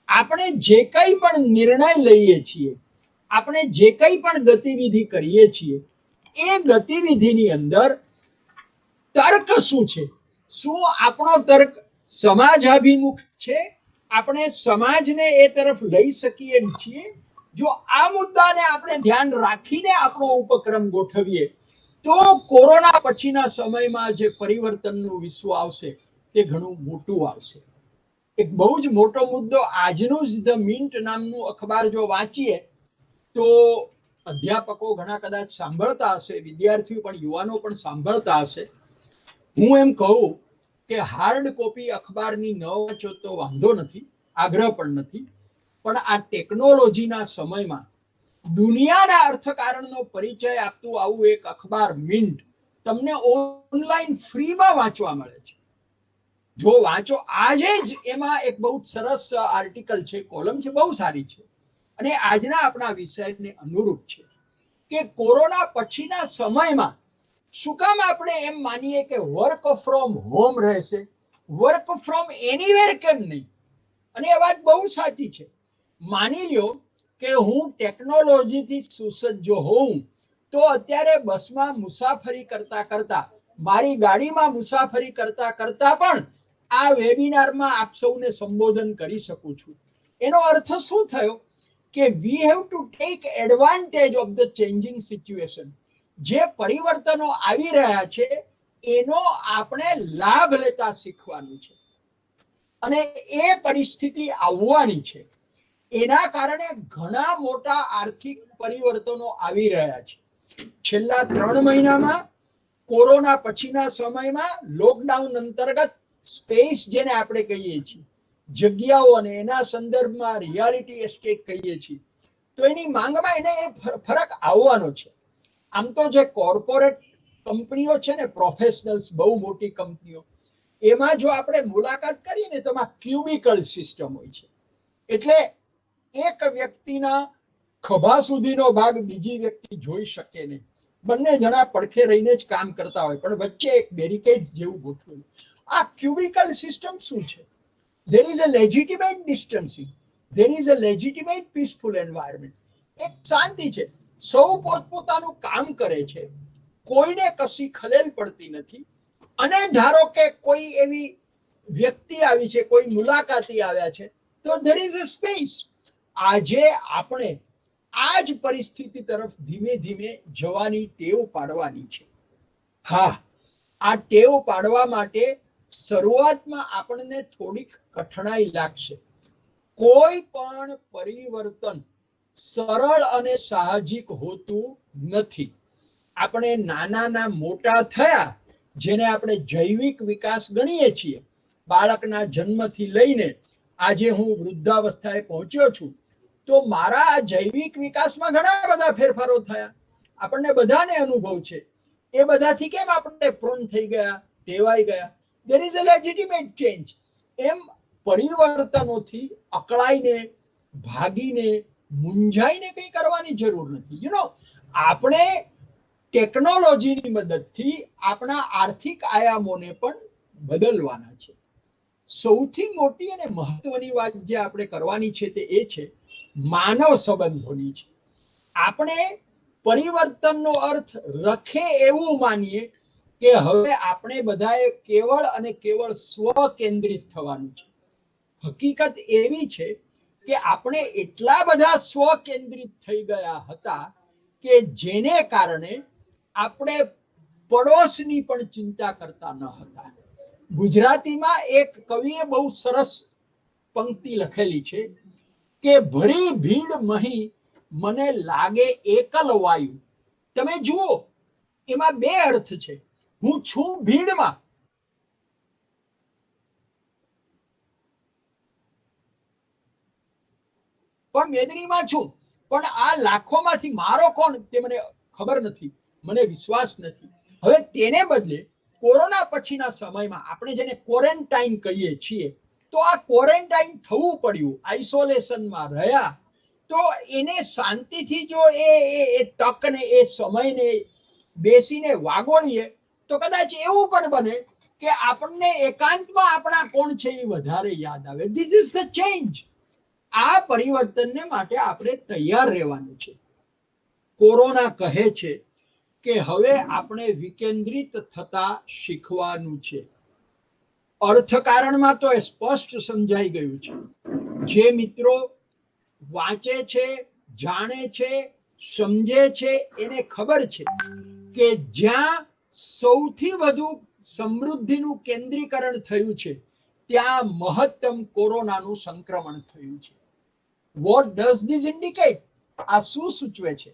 આપણે જે કંઈ પણ નિર્ણય લઈએ છીએ, આપણે જે કંઈ પણ ગતિવિધિ કરીએ છીએ, એ ગતિવિધિની અંદર તર્ક શું છે? શું આપણો તર્ક સમાજાભિમુખ છે? આપણે સમાજને એ તરફ લઈ શકીએ છીએ? જો આ મુદ્દાને આપણે ધ્યાન રાખીને આપણો ઉપક્રમ ગોઠવીએ તો કોરોના પછીના સમયમાં જે પરિવર્તનનું વિશ્વ આવશે તે ઘણું મોટું આવશે. એક બહુ જ મોટો મુદ્દો આજનું જ ધ મિન્ટ નામનું અખબાર જો વાંચીએ તો અધ્યાપકો ઘણા કદાચ સાંભળતા હશે, વિદ્યાર્થીઓ પણ, યુવાનો પણ સાંભળતા હશે. હું એમ કહું કે હાર્ડ કોપી અખબારની ન વાંચો તો વાંધો નથી, આગ્રહ પણ નથી, પણ આ ટેકનોલોજીના સમયમાં દુનિયાના અર્થકારણનો પરિચય આપતું આવું એક અખબાર મિન્ટ તમને ઓનલાઈન ફ્રીમાં વાંચવા મળે છે. જો વાંચો, આજે જ એમાં એક બહુ સરસ આર્ટિકલ છે, કોલમ છે, બહુ સારી છે અને આજના આપણા વિષયને અનુરૂપ છે કે કોરોના પછીના સમયમાં શું કામ આપણે એમ માનીએ કે વર્ક ફ્રોમ હોમ રહેશે, વર્ક ફ્રોમ એનીવેર કેમ નહીં? અને એ વાત બહુ સાચી છે. માની લ્યો કે હું ટેકનોલોજીથી સુસજ્જ હોઉં તો અત્યારે બસમાં મુસાફરી કરતા કરતા, મારી ગાડીમાં મુસાફરી કરતા કરતા પણ આ વેબિનારમાં આપ સૌને સંબોધન કરી શકું છું. એનો અર્થ શું થયો કે we have to take advantage of the changing situation. જે પરિવર્તનો આવી રહ્યા છે એનો આપણે લાભ લેતા શીખવાનું છે અને એ પરિસ્થિતિ આવવાની છે. એના કારણે ઘણા મોટા આર્થિક પરિવર્તનો આવી રહ્યા છે. છેલ્લા 3 મહિનામાં, કોરોના પછીના સમયમાં, લોકડાઉન અંતર્ગત સ્પેસ જેને આપણે કહીએ છીએ, જગ્યાઓ, અને એના સંદર્ભમાં રિયાલિટી એસ્ટેટ કહીએ છીએ, તો એની માંગમાં એને ફરક આવવાનો છે. આમ તો જે કોર્પોરેટ કંપનીઓ છે ને, પ્રોફેશનલ્સ, બહુ મોટી કંપનીઓ, એમાં જો આપણે મુલાકાત કરીએ ને તો એમાં ક્યુબિકલ સિસ્ટમ હોય છે. એટલે એક વ્યક્તિના ખભા સુધીનો ભાગ બીજી વ્યક્તિ જોઈ શકે નહીં. બંને જણા પડખે રહીને જ કામ કરતા હોય, પણ વચ્ચે એક બેરિકેડ્સ જેવું ગોઠવેલું. આ ક્યુબિકલ સિસ્ટમ શું છે? there is a legitimate distancing, there is a legitimate peaceful environment. એક શાંતિ છે, સૌ પોતપોતાનું કામ કરે છે, કોઈને કશી ખલેલ પડતી નથી. અને ધારો કે કોઈ એવી વ્યક્તિ આવી છે, કોઈ મુલાકાતી આવ્યા છે, તો there is a space. આજે આપણે આ જ પરિસ્થિતિ તરફ ધીમે ધીમે જવાની ટેવ પાડવાની છે. હા, આ ટેવ પાડવા માટે શરૂઆતમાં આપણને થોડીક કઠણાઈ લાગશે. કોઈ પણ પરિવર્તન સરળ અને સાહજિક હોતું નથી. આપણે નાના મોટા થયા, જેને આપણે જૈવિક વિકાસ ગણીએ છીએ, બાળકના જન્મથી લઈને આજે હું વૃદ્ધાવસ્થાએ પહોંચ્યો છું, તો મારા આ જૈવિક વિકાસમાં ઘણા બધા ફેરફારો થયા. આપણને બધાને અનુભવ છે. એ બધાથી કેમ આપણે પ્રોન થઈ ગયા, ટેવાઈ ગયા? there is a legitimate change. એમ પરિવર્તનોથી અકળાઈને, ભાગીને, મૂંઝાઈને કંઈ કરવાની જરૂર નથી. આપણે ટેકનોલોજીની મદદથી આપણા આર્થિક આયામોને પણ બદલવાના છે. સૌથી મોટી અને મહત્વની વાત જે આપણે કરવાની છે તે એ છે માનવ સંબંધોની છે. આપણે પરિવર્તનનો અર્થ રખે એવું માનીએ કે હવે આપણે બધાએ કેવળ અને કેવળ સ્વ કેન્દ્રિત થવાનું છે. હકીકત એવી છે કે આપણે એટલા બધા સ્વ કેન્દ્રિત થઈ ગયા હતા કે જેને કારણે આપણે પડોશની પણ ચિંતા કરતા ન હતા. ગુજરાતીમાં એક કવિએ બહુ સરસ પંક્તિ લખેલી છે કે ભરી ભીડ મહી મને લાગે એકલ વાયુ. તમે જુઓ, એમાં બે અર્થ છે. હું છું ભીડમાં, પણ મેદનીમાં છું, પણ આ લાખોમાંથી મારો કોણ તે મને ખબર નથી, મને વિશ્વાસ નથી. હવે તેને બદલે કોરોના પછીના સમયમાં આપણે જેને ક્વોરન્ટાઇન કહીએ છીએ, તો આ ક્વોરન્ટાઇન થવું પડ્યું, આઇસોલેશનમાં રહ્યા, તો એને શાંતિથી જો એ તકને, એ સમયને બેસીને વાગોળીએ તો કદાચ એવું પણ બને કે આપણને એકાંતમાં આપણા કોણ છે એ વધારે યાદ આવે. This is the change. આ પરિવર્તનને માટે આપણે તૈયાર રહેવાનું છે. કોરોના કહે છે કે હવે આપણે વિકેન્દ્રિત થતા શીખવાનું છે. અર્થકારણમાં તો એ સ્પષ્ટ સમજાઈ ગયું છે. જે મિત્રો વાંચે છે, જાણે છે, સમજે છે, એને ખબર છે કે જ્યાં સૌથી વધુ સમૃદ્ધિનું કેન્દ્રીકરણ થયું છે ત્યાં મહત્તમ કોરોનાનું સંક્રમણ થયું છે. What does this indicate? આ શું સૂચવે છે?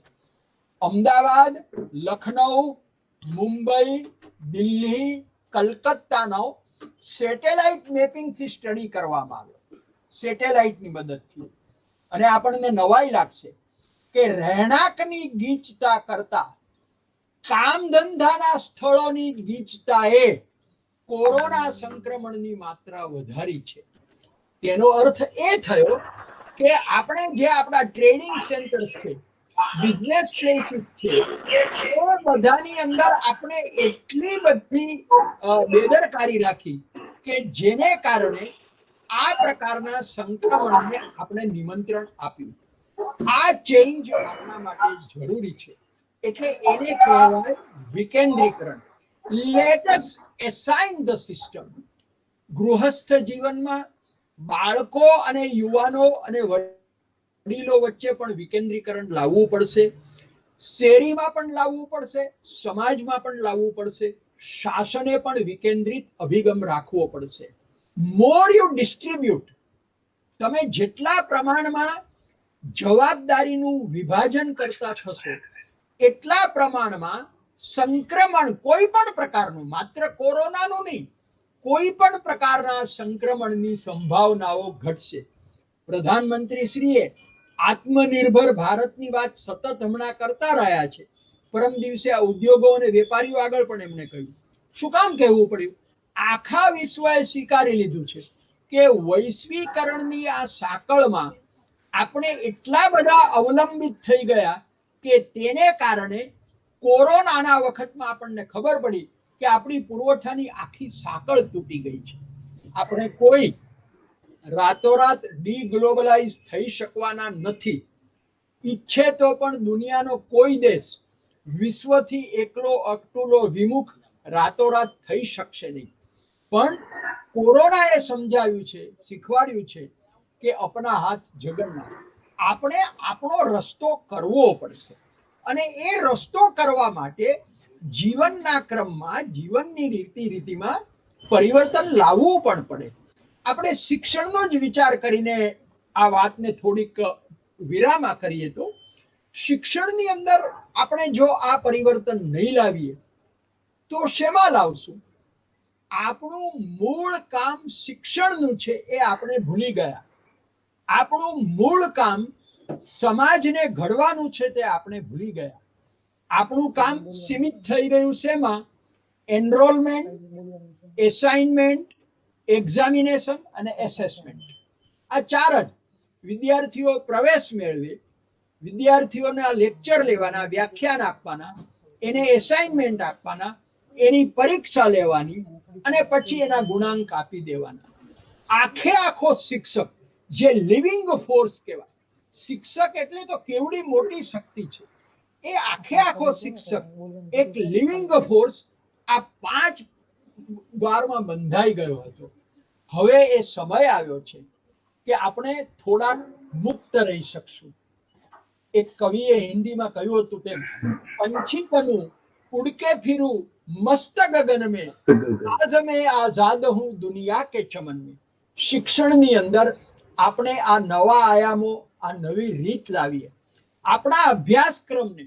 અમદાવાદ, લખનઉ, મુંબઈ, દિલ્હી, કલકત્તાનો સેટેલાઇટ મેપિંગથી સ્ટડી કરવામાં આવ્યો, સેટેલાઇટની મદદથી. અને આપણને નવાઈ લાગશે કે રહેણાંકની ગીચતા કરતા કામ ધંધાના સ્થળોની ગીચતાએ કોરોના સંક્રમણની માત્રા વધારી છે. તેનો અર્થ એ થયો કે આપણે જે આપણા ટ્રેડિંગ સેન્ટર્સ છે, બિઝનેસ પ્લેસીસ છે, એ બધાની અંદર આપણે એટલી બધી બેદરકારી રાખી કે જેને કારણે આ પ્રકારના સંક્રમણને આપણે નિમંત્રણ આપ્યું. આ ચેન્જ આપણા માટે જરૂરી છે. એટલે એને કહેવાય વિકેન્દ્રીકરણ. Let us assign the system. ગૃહસ્થ જીવનમાં બાળકો અને યુવાનો અને વડીલો વચ્ચે પણ વિકેન્દ્રીકરણ લાવવું પડશે. શેરીમાં પણ લાવવું પડશે, સમાજમાં પણ લાવવું પડશે. શાસને પણ વિકેન્દ્રિત અભિગમ રાખવો પડશે. મોર યુ ડિસ્ટ્રીબ્યુટ, તમે જેટલા પ્રમાણમાં જવાબદારીનું વિભાજન કરતા થશો એટલા પ્રમાણમાં સંક્રમણ કોઈ પણ પ્રકારનું, માત્ર કોરોનાનું નહીં, કોઈ પણ પ્રકારના સંક્રમણની સંભાવનાઓ ઘટશે. પ્રધાનમંત્રી શ્રીએ આત્મનિર્ભર ભારતની વાત સતત હમણાં કરતા રહ્યા છે. પરમ દિવસે ઉદ્યોગો અને વેપારીઓ આગળ પણ એમણે કહ્યું. શું કામ કહેવું પડ્યું? આખા વિશ્વએ સ્વીકારી લીધું છે કે વૈશ્વિકરણની આ સાંકળમાં આપણે એટલા બધા અવલંબિત થઈ ગયા કે તેને કારણે કોરોનાના વખતમાં આપણને ખબર પડી કે આપણી પુરવઠાની આખી સાંકળ તૂટી ગઈ છે. આપણે કોઈ રાતોરાત ડીગ્લોબલાઇઝ થઈ શકવાના નથી. ઈચ્છે તો પણ દુનિયાનો કોઈ દેશ વિશ્વથી એકલો અકટુલો વિમુખ રાતોરાત થઈ શકશે નહીં. પણ કોરોનાએ સમજાવ્યું છે, શીખવાડ્યું છે કે અપના હાથ જગન્નાથ. આપણે આપણો રસ્તો કરવો પડશે. અને એ રસ્તો કરવા માટે જીવનના ક્રમમાં, જીવનની રીતિમાં પરિવર્તન લાવવું પણ પડે. આપણે શિક્ષણનો જ વિચાર કરીને આ વાતને થોડીક વિરામા કરીએ તો શિક્ષણની અંદર આપણે જો આ પરિવર્તન નહીં લાવીએ તો શેમાં લાવશું? આપણું મૂળ કામ શિક્ષણનું છે એ આપણે ભૂલી ગયા. આપણું મૂળ કામ સમાજને ઘડવાનું છે તે આપણે ભૂલી ગયા. આપણું કામ સીમિત થઈ ગયું છે એમાં એનરોલમેન્ટ, એસાઇનમેન્ટ, એક્ઝામિનેશન અને એસેસમેન્ટ. આ ચાર જ. વિદ્યાર્થીઓ પ્રવેશ મેળવે, વિદ્યાર્થીઓના લેક્ચર લેવાના, વ્યાખ્યાન આપવાના, એને એસાઇનમેન્ટ આપવાના, એની પરીક્ષા લેવાની અને પછી એના ગુણાંક આપી દેવાના. આખે આખો શિક્ષક જે લિવિંગ ફોર્સ કહેવાય. શિક્ષક એટલે તો કેવડી મોટી શક્તિ છે. એ આખે આખો શિક્ષક એક લિવિંગ ફોર્સ આ 5 દ્વારમાં બંધાઈ ગયો હતો. હવે એ સમય આવ્યો છે કે આપણે થોડા મુક્ત રહી શકશું. એક કવિએ હિન્દીમાં કહ્યું હતું તેમ, પંછી બનું ઉડકે ફિરું મસ્ત ગગન મેં, આજ મેં આઝાદ હું દુનિયા કે ચમન મેં. શિક્ષણની અંદર આપણે આ નવા આયામો, આ નવી રીત લાવીએ. આપણા અભ્યાસક્રમને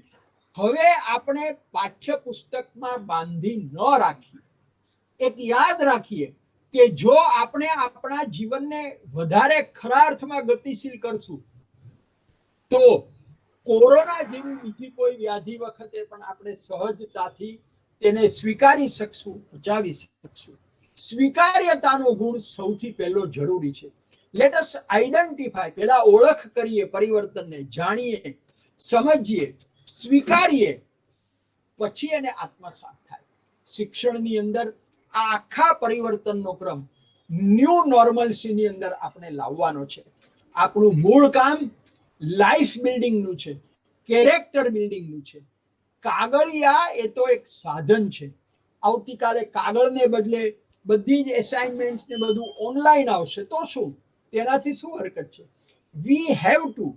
હવે આપણે પાઠ્યપુસ્તકમાં બાંધી ન રાખીએ. એક યાદ રાખીએ કે જો આપણે આપણા જીવનને વધારે ખરા અર્થમાં ગતિશીલ કરશું તો કોરોના જેવી બીજી કોઈ વ્યાધિ વખતે પણ આપણે સહજતાથી તેને સ્વીકારી શકશું, બચાવી શકશું. સ્વીકાર્યતાનો ગુણ સૌથી પહેલો જરૂરી છે. લેટ અસ આઈડેન્ટિફાય, પહેલા ઓળખ કરીએ પરિવર્તનને, જાણીએ, સમજીએ, સ્વીકારીએ, પછી એને આત્મસાત થાય. શિક્ષણની અંદર આ આખા પરિવર્તનનો ક્રમ ન્યૂ નોર્મલ્સીની અંદર આપણે લાવવાનો છે. આપણું મૂળ કામ લાઈફ બિલ્ડિંગનું છે, કેરેક્ટર બિલ્ડિંગનું છે. કાગળિયા એ તો એક સાધન છે. આવતીકાલે કાગળને બદલે બધી જ એસાઇનમેન્ટ્સ ને બધું ઓનલાઈન આવશે તો શું? તેનાથી શું હરકત છે? વી હેવ ટુ,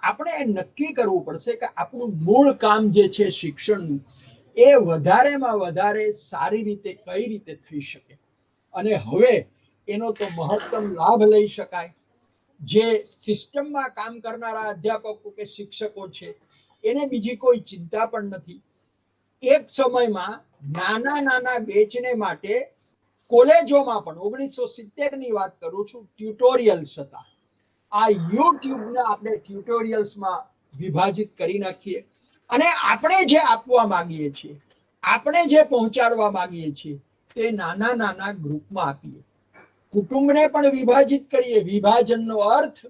આપણે નક્કી કરવું પડશે કે આપણું મૂળ કામ જે છે શિક્ષણનું, એ વધારેમાં વધારે સારી રીતે કઈ રીતે થઈ શકે. અને હવે એનો તો મહત્તમ લાભ લઈ શકાય. જે સિસ્ટમમાં કામ કરનારા અધ્યાપકો કે શિક્ષકો છે એને બીજી કોઈ ચિંતા પણ નથી. એક સમયમાં નાના નાના બેચને માટે કોલેજોમાં પણ 1970 ની વાત કરું છું, ટ્યુટોરિયલ્સ હતા. આ યુટ્યુબને આપણે ટ્યુટોરિયલ્સમાં વિભાજિત કરી નાખીએ અને આપણે જે આપવા માંગીએ છીએ, આપણે જે પહોંચાડવા માંગીએ છીએ તે નાના નાના ગ્રુપમાં આપીએ. કુટુંબને પણ વિભાજિત કરીએ. વિભાજનનો અર્થ,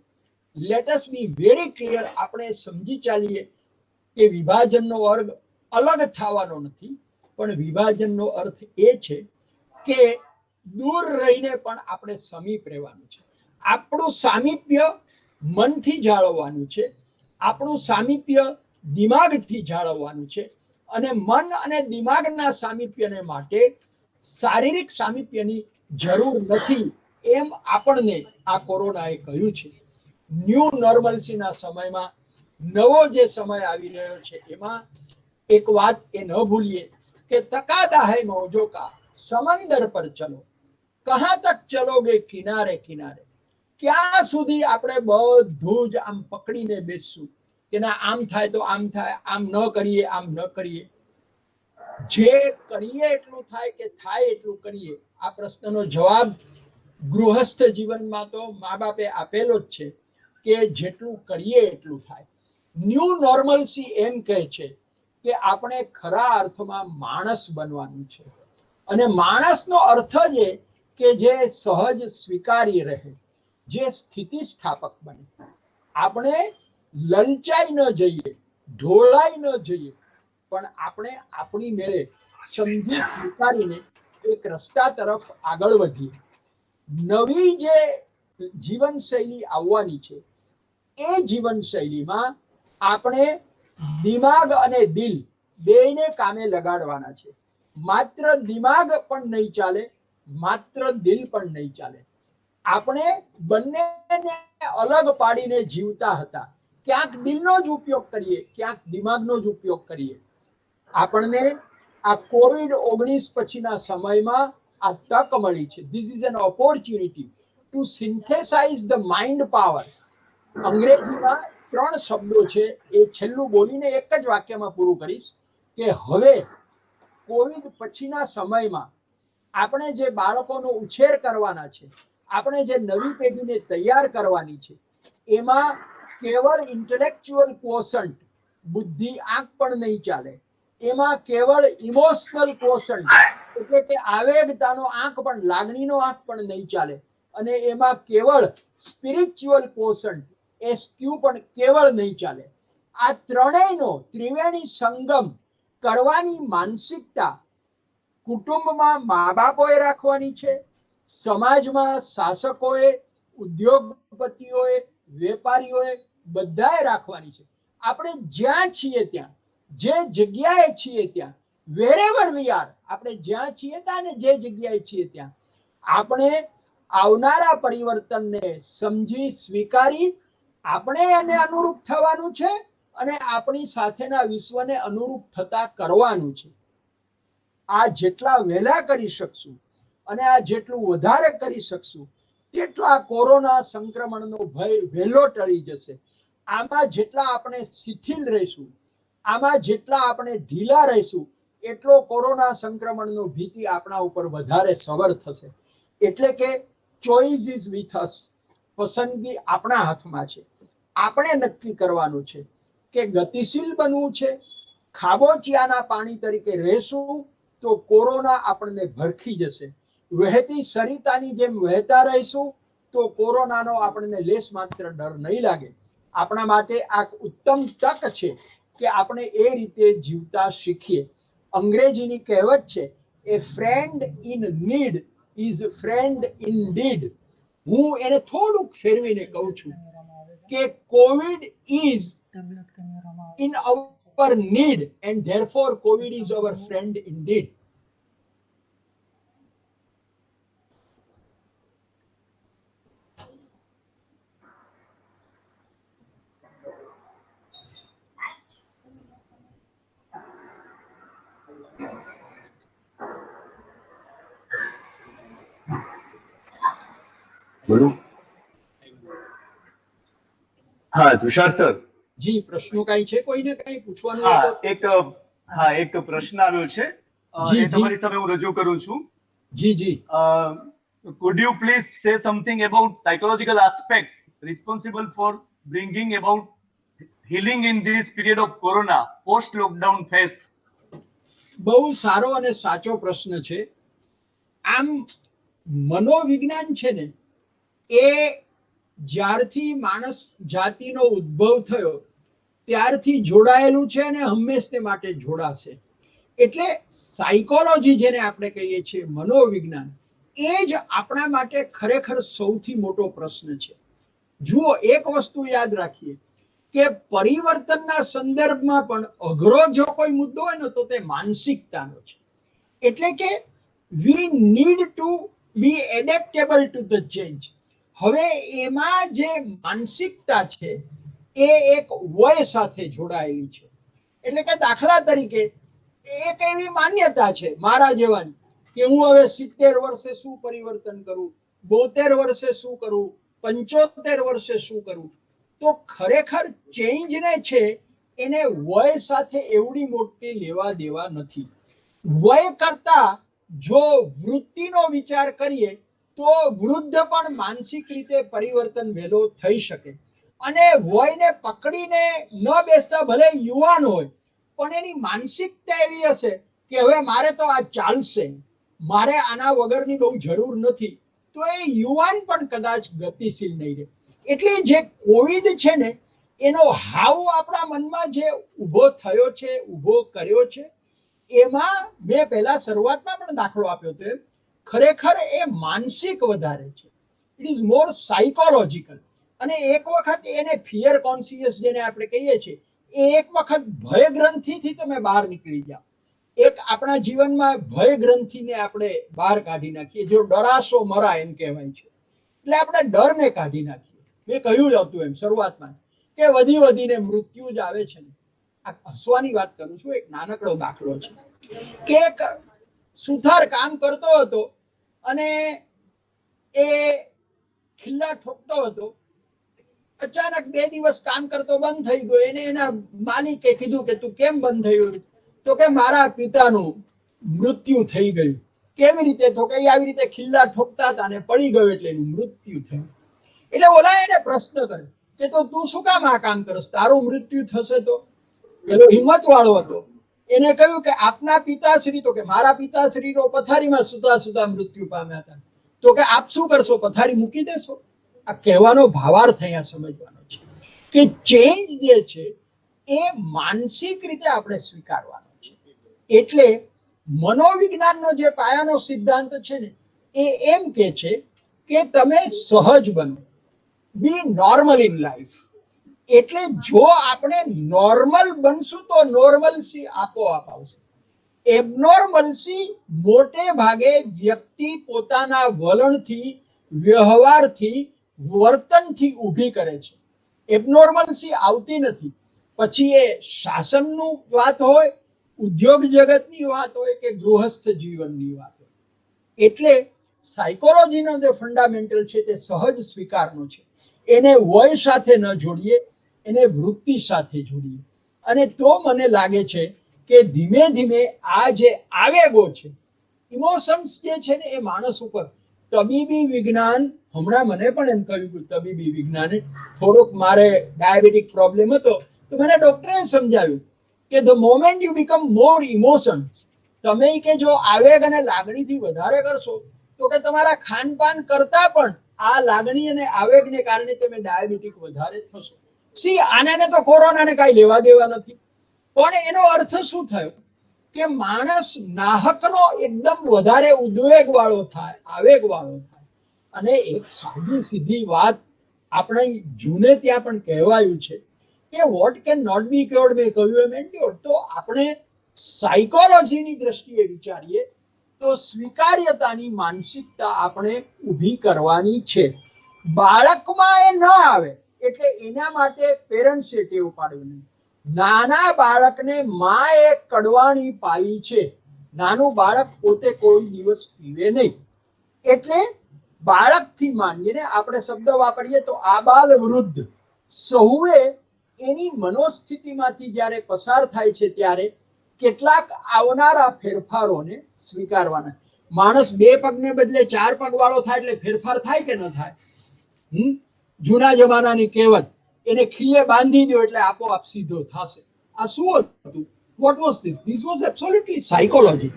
let us be very clear, આપણે સમજી ચાલીએ કે વિભાજનનો અર્થ અલગ થવાનો નથી, પણ વિભાજનનો અર્થ એ છે કે દૂર રહીને પણ આપણે સમીપ રહેવાનું છે. આપણું સામીપ્ય મનથી જાળવવાનું છે, આપણું સામીપ્ય દિમાગથી જાળવવાનું છે. અને મન અને દિમાગના સામીપ્યને માટે શારીરિક સામીપ્યની જરૂર નથી, એમ આપણને આ કોરોનાએ કહ્યું છે. ન્યૂ નોર્મલ્સીના સમયમાં નવો જે સમય આવી રહ્યો છે એમાં એક વાત એ ન ભૂલીએ કે તકાદા હૈ મૌજો કા, સમંદર પર ચલો, કહા તક ચલોગે કિનારે કિનારે. ક્યાં સુધી આપણે બધું જ આમ પકડીને બેસશું કે ના આમ થાય તો આમ થાય, આમ ન કરીએ, આમ ન કરીએ. જે કરીએ એટલું થાય કે થાય એટલું કરીએ, આ પ્રશ્નનો જવાબ ગૃહસ્થ જીવનમાં તો મા બાપે આપેલો જ છે કે જેટલું કરીએ એટલું થાય. ન્યૂ નોર્મલ્સી એમ કહે છે કે આપણે ખરા અર્થમાં માણસ બનવાનું છે. અને માણસનો અર્થ જ એ કે જે સહજ સ્વીકારી રહે, જે સ્થિતિસ્થાપક બને. આપણે લલચાઈ ન જઈએ, ઢોળાઈ ન જઈએ, પણ આપણે આપણી મેળે સમજી સ્વીકારીને એક રસ્તા તરફ આગળ વધીએ. નવી જે જીવનશૈલી આવવાની છે એ જીવનશૈલીમાં આપણે દિમાગ અને દિલ બેયને કામે લગાડવાના છે. માત્ર દિમાગ પણ નહીં ચાલે, માત્ર દિલ પણ નહીં ચાલે. આપણે બંનેને અલગ પાડીને જીવતા હતા. ક્યાંક દિલનો જ ઉપયોગ કરીએ, ક્યાંક દિમાગનો જ ઉપયોગ કરીએ. આપણને આ COVID-19 પછીના સમયમાં આ તક મળી છે. This is an opportunity two synthesise the mind power. અંગ્રેજીમાં 3 શબ્દો છે, એ છેલ્લું બોલીને એક જ વાક્યમાં પૂરું કરીશ કે હવે કોવિડ પછીના સમયમાં આપણે જે બાળકોનો ઉછેર કરવાના છે, આપણે જે નવી પેઢીને તૈયાર કરવાની છે, એમાં કેવળ ઇન્ટેલેક્ચ્યુઅલ ક્વોશન્ટ, બુદ્ધિ આંક પણ નહીં ચાલે. એમાં કેવળ ઇમોશનલ ક્વોશન્ટ એટલે કે આવેગતાનો આંક પણ, લાગણીનો આંક પણ નહીં ચાલે. અને એમાં કેવળ સ્પિરિચ્યુઅલ ક્વોશન્ટ, એસક્યુ પણ કેવળ નહીં ચાલે. આ ત્રણેયનો ત્રિવેણી સંગમ કરવાની માનસિકતા કુટુંબમાં મા બાપોએ રાખવાની છે, સમાજમાં શાસકોએ, ઉદ્યોગપતિઓએ, વેપારીઓએ બધાએ રાખવાની છે. આપણે જ્યાં છીએ ત્યાં, જે જગ્યાએ છીએ ત્યાં, વેરેવર વી આર, આપણે જ્યાં છીએ ત્યાં ને જે જગ્યાએ છીએ ત્યાં આપણે આવનારા પરિવર્તનને સમજી સ્વીકારી આપણે એને અનુરૂપ થવાનું છે અને આપણી સાથેના વિશ્વને અનુરૂપ થતા કરવાનું છે. આ જેટલા વહેલા કરી શકશું અને આ જેટલું વધારે કરી શકશું તેટલા કોરોના સંક્રમણનો ભય વહેલો ટળી જશે. આમાં જેટલા આપણે શિથિલ રહીશું, આમાં જેટલા આપણે ઢીલા રહીશું, એટલો કોરોના સંક્રમણનો ભીતિ આપણા ઉપર વધારે સવર થશે. એટલે કે ચોઇસ ઇઝ વિથ અસ. પસંદગી આપણા હાથમાં છે. આપણે નક્કી કરવાનું છે કે ગતિશીલ બનવું છે, ખાબોચિયાના પાણી તરીકે રહેશું તો કોરોના આપણને ભરખી જશે. વહેતી સરિતાની જેમ વહેતા રહીશું તો કોરોનાનો આપણને લેશ માત્ર ડર નહીં લાગે. આપણા માટે આ ઉત્તમ તક છે કે આપણે એ રીતે જીવતા શીખીએ. અંગ્રેજીની કહેવત છે, a friend in need is friend indeed. હું એને થોડુંક ફેરવીને કહું છું કે COVID is in our need and therefore COVID is our friend indeed. બોલું? હા તુષાર સર. જી, પ્રશ્નો કઈ છે? કોઈને કઈ પૂછવાનું? એક પ્રશ્ન આવ્યો છે, એ તમારી સામે હું રજૂ કરું છું. જી જી. Could you please say something about psychological aspects responsible for bringing about healing in this period of corona post lockdown phase? બહુ સારો અને સાચો પ્રશ્ન છે. આમ મનોવિજ્ઞાન છે ને, એ જ્યારથી માણસ જાતિનો ઉદ્ભવ થયો ત્યારથી જોડાયેલું છે અને હંમેશને માટે જોડાશે. એટલે સાયકોલોજી જેને આપણે કહીએ છીએ, મનોવિજ્ઞાન, એ જ આપણા માટે ખરેખર સૌથી મોટો પ્રશ્ન છે. જુઓ, એક વસ્તુ યાદ રાખીએ કે પરિવર્તનના સંદર્ભમાં પણ અઘરો જો કોઈ મુદ્દો હોય ને તો તે માનસિકતાનો છે. એટલે કે we need to be adaptable to the change. હવે એમાં જે માનસિકતા છે એ એક વય સાથે જોડાયેલી છે. એટલે કે દાખલા તરીકે એક એવી માન્યતા છે મારા જેવાની કે હું હવે 70 વર્ષે શું પરિવર્તન કરું, 72 વર્ષે શું કરું, 75 વર્ષે શું કરું. તો ખરેખર ચેન્જને છે એને વય સાથે એવડી મોટી લેવા દેવા નથી. વય કરતા જો વૃત્તિનો વિચાર કરીએ તો વૃદ્ધ પણ માનસિક રીતે પરિવર્તન વહેલો થઈ શકે. અને વયને પકડીને ન બેસતા ભલે યુવાન હોય પણ એની માનસિકતા એવી હશે કે હવે મારે તો આ ચાલશે, મારે આના વગરની બહુ જરૂર નથી, તો એ યુવાન પણ કદાચ ગતિશીલ નહીં રહે. એટલે જે કોવિડ છે ને એનો હાવ આપણા મનમાં જે ઊભો થયો છે, ઊભો કર્યો છે, એમાં મેં પહેલા શરૂઆતમાં પણ દાખલો આપ્યો હતો એમ ખરેખર એ માનસિક વધારે છે. It is more psychological. અને એક વખત એને ફિયર કોન્શિયસ જેને આપણે કહીએ છીએ, એ એક વખત ભય ગ્રંથિથી તમે બહાર નીકળી જાઓ. એક આપણા જીવનમાં ભય ગ્રંથિને આપણે બહાર કાઢી નાખીએ, જો ડરાશો મરા એમ કહેવાય છે. એટલે આપણે ડરને કાઢી નાખીએ. મેં કહ્યું હતું એમ શરૂઆતમાં કે વધી વધીને મૃત્યુ જ આવે છે ને. આ હસવાની વાત કરું છું, એક નાનકડો દાખલો છે કે એક સુથાર કામ કરતો હતો અને એ ખિલ્લા ઠોકતો હતો. અચાનક 2 દિવસ કામ કરતો બંધ થઈ ગયો. એને એના માલિકે કીધું કે તું કેમ બંધ થયું? તો કે મારા પિતાનું મૃત્યુ થઈ ગયું. કેવી રીતે? તો કે આવી રીતે ખિલ્લા ઠોકતા હતા ને પડી ગયો એટલે એનું મૃત્યુ થયું. એટલે ઓલા એને પ્રશ્ન કર્યો કે તો તું શું કામ આ કામ કરસ? તારું મૃત્યુ થશે તો? પેલો હિંમત વાળો હતો. એને કહ્યું કે આપના પિતાશ્રી, તો કે મારા પિતાશ્રીનો પથારીમાં સુતા સુતા મૃત્યુ પામ્યા હતા. તો કે આપ શું કરશો? પથારી મૂકી દેશો? આ કહેવાનો ભાવાર્થ અહીંયા સમજવાનો છે કે ચેન્જ જે છે એ માનસિક રીતે આપણે સ્વીકારવાનો છે. એટલે મનોવિજ્ઞાનનો જે પાયાનો સિદ્ધાંત છે ને એ એમ કે છે કે તમે સહજ બનો, બી નોર્મલ ઇન લાઈફ. એટલે જો આપણે નોર્મલ બનશું તો નોર્મલસી આપોઆપ આવશે. એબનોર્મલસી મોટે ભાગે વ્યક્તિ પોતાના વલણથી, વ્યવહારથી, વર્તનથી ઊભી કરે છે. એબનોર્મલસી આવતી નથી. પછી એ શાસનનું વાત હોય, ઉદ્યોગ જગતની વાત હોય કે ગૃહસ્થ જીવનની વાત હોય. એટલે સાયકોલોજીનો જે ફંડામેન્ટલ છે તે સહજ સ્વીકારનો છે. એને વય સાથે ન જોડીએ, એને વૃત્તિ સાથે જોડીએ. અને તો મને લાગે છે કે ધીમે ધીમે આ જે આવેગો છે, ઇમોશન્સ જે છે ને એ માણસ ઉપર તબીબી વિજ્ઞાન, હમણાં મને પણ એમ કહ્યું કે તબીબી વિજ્ઞાને થોડોક મારે ડાયાબિટીક પ્રોબ્લેમ હતો તો મને ડોક્ટરે સમજાવ્યું કે the moment you become more emotions, તમે કે જો આવેગ અને લાગણીથી વધારે કરશો તો કે તમારા ખાનપાન કરતા પણ આ લાગણી અને આવેગને કારણે તમે ડાયાબિટીક વધારે થશો. સી આને તો કોરોનાને કાંઈ લેવા દેવા નથી. પણ એનો અર્થ શું થયો કે માણસ નાહકનો એકદમ વધારે ઉદ્વેગ વાળો થાય, આવેગ વાળો થાય. અને એક સાદી સીધી વાત આપણે જૂને ત્યાં પણ કહેવાયું છે કે વોટ કેન નોટ બી ક્યોર્ડ મેં કહ્યું એમ એન્ડ્યોર્ડ. તો આપણે સાયકોલોજીની દ્રષ્ટિએ વિચારીએ તો સ્વીકાર્યતાની માનસિકતા આપણે ઊભી કરવાની છે. બાળકમાં એ ન આવે એટલે એના માટે પેરેન્ટ્સે ટેવ પાડવું નહીં. નાના બાળકને માં એક કડવાણી પાઈ છે. નાનું બાળક પોતે કોઈ દિવસ પીવે નહીં. એટલે બાળકથી માંડીને આપણે શબ્દ વાપરીએ તો આબાલ વૃદ્ધ સૌએ એની મનોસ્થિતિમાંથી જ્યારે પસાર થાય છે ત્યારે કેટલાક આવનારા ફેરફારોને સ્વીકારવાના. માણસ 2 પગને બદલે 4 પગ વાળો થાય એટલે ફેરફાર થાય કે ન થાય? જૂના જમાનાની કહેવત, એને ખીલે બાંધી દો એટલે આપોઆપ સીધો થશે. આ શું હતું? What was this? This was absolutely psychology.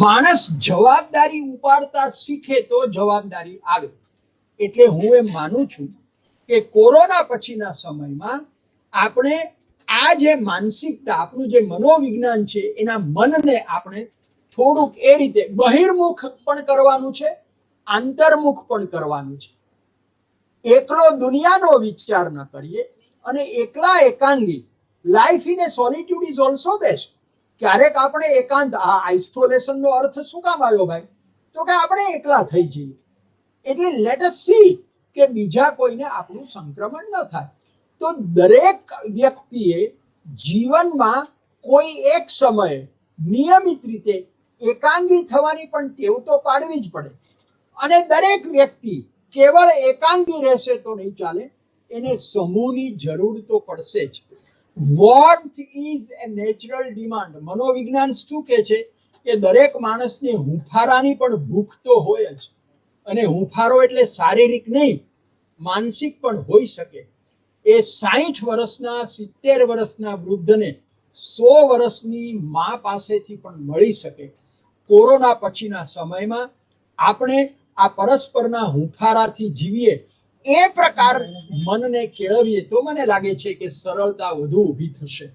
માણસ જવાબદારી ઉપાડતા શીખે તો જવાબદારી આવે. એટલે હું એમ માનું છું કે કોરોના પછીના સમયમાં આપણે આ જે માનસિકતા, આપણું જે મનોવિજ્ઞાન છે એના મનને આપણે થોડુંક એ રીતે બહિર્મુખ પણ કરવાનું છે, આંતરમુખ પણ કરવાનું છે. એકલો દુનિયાનો વિચાર ન કરીએ અને એકલા એકાંગી. Life in a solitude is also best. ક્યારેક આપણે એકાંત, આ આઇસોલેશનનો અર્થ શું કામ આવ્યો ભાઈ? તો કે આપણે એકલા થઈ જઈએ. એટલે લેટ અસ સી કે બીજા કોઈને આપણું સંક્રમણ ન થાય. તો દરેક વ્યક્તિએ જીવનમાં કોઈ એક સમયે નિયમિત રીતે એકાંગી થવાની પણ ટેવ તો પાડવી જ પડે. અને દરેક વ્યક્તિ કેવળ એકાંગી રહેશે તો નહીં ચાલે, એને સમૂહની જરૂર તો પડશે જ. વોર્મથ ઇઝ એ નેચરલ ડિમાન્ડ. મનોવિજ્ઞાન શું કહે છે કે દરેક માણસને હુંફારાની પણ ભૂખ તો હોય જ. અને હુંફારો એટલે શારીરિક નહીં, માનસિક પણ હોઈ શકે. એ 60 વર્ષના, 70 વર્ષના વૃદ્ધને 100 વર્ષની મા પાસેથી પણ મળી શકે. કોરોના પછીના સમયમાં આપણે આ પરસ્પરના હુંફારાથી જીવીએ, એ પ્રકાર મનને કેળવીએ તો મને લાગે છે કે સરળતા વધુ ઊભી થશે.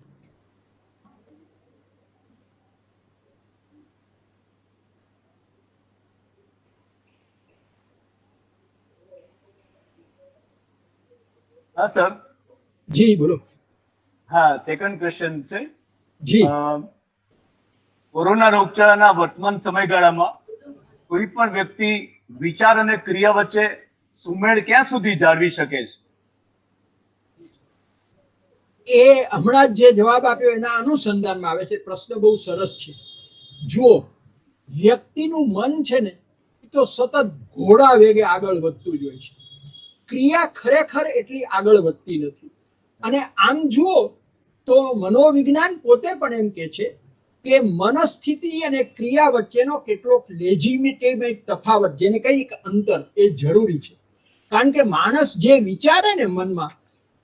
હા સર. જી બોલો. હા, સેકન્ડ ક્વેશ્ચન છે. જી. કોરોના રોગચાળાના વર્તમાન સમયગાળામાં કોઈ પણ વ્યક્તિ વિચાર અને ક્રિયા વચ્ચે સુમેળ ક્યાં સુધી જાળવી શકે છે? એ હમણાં જે જવાબ આપ્યો એના અનુસંધાનમાં આવે છે. પ્રશ્ન બહુ સરસ છે. જુઓ, વ્યક્તિનું મન છે ને તો સતત ઘોડા વેગે આગળ વધતું જ હોય છે. ક્રિયા ખરેખર એટલી આગળ વધતી નથી. અને આમ જુઓ તો મનોવિજ્ઞાન પોતે પણ એમ કે છે કે મનસ્થિતિ અને ક્રિયા વચ્ચેનો કેટલોક લેજિટિમેટ તફાવત, જેને કઈ અંતર, એ જરૂરી છે. કારણ કે માણસ જે વિચારે ને મનમાં,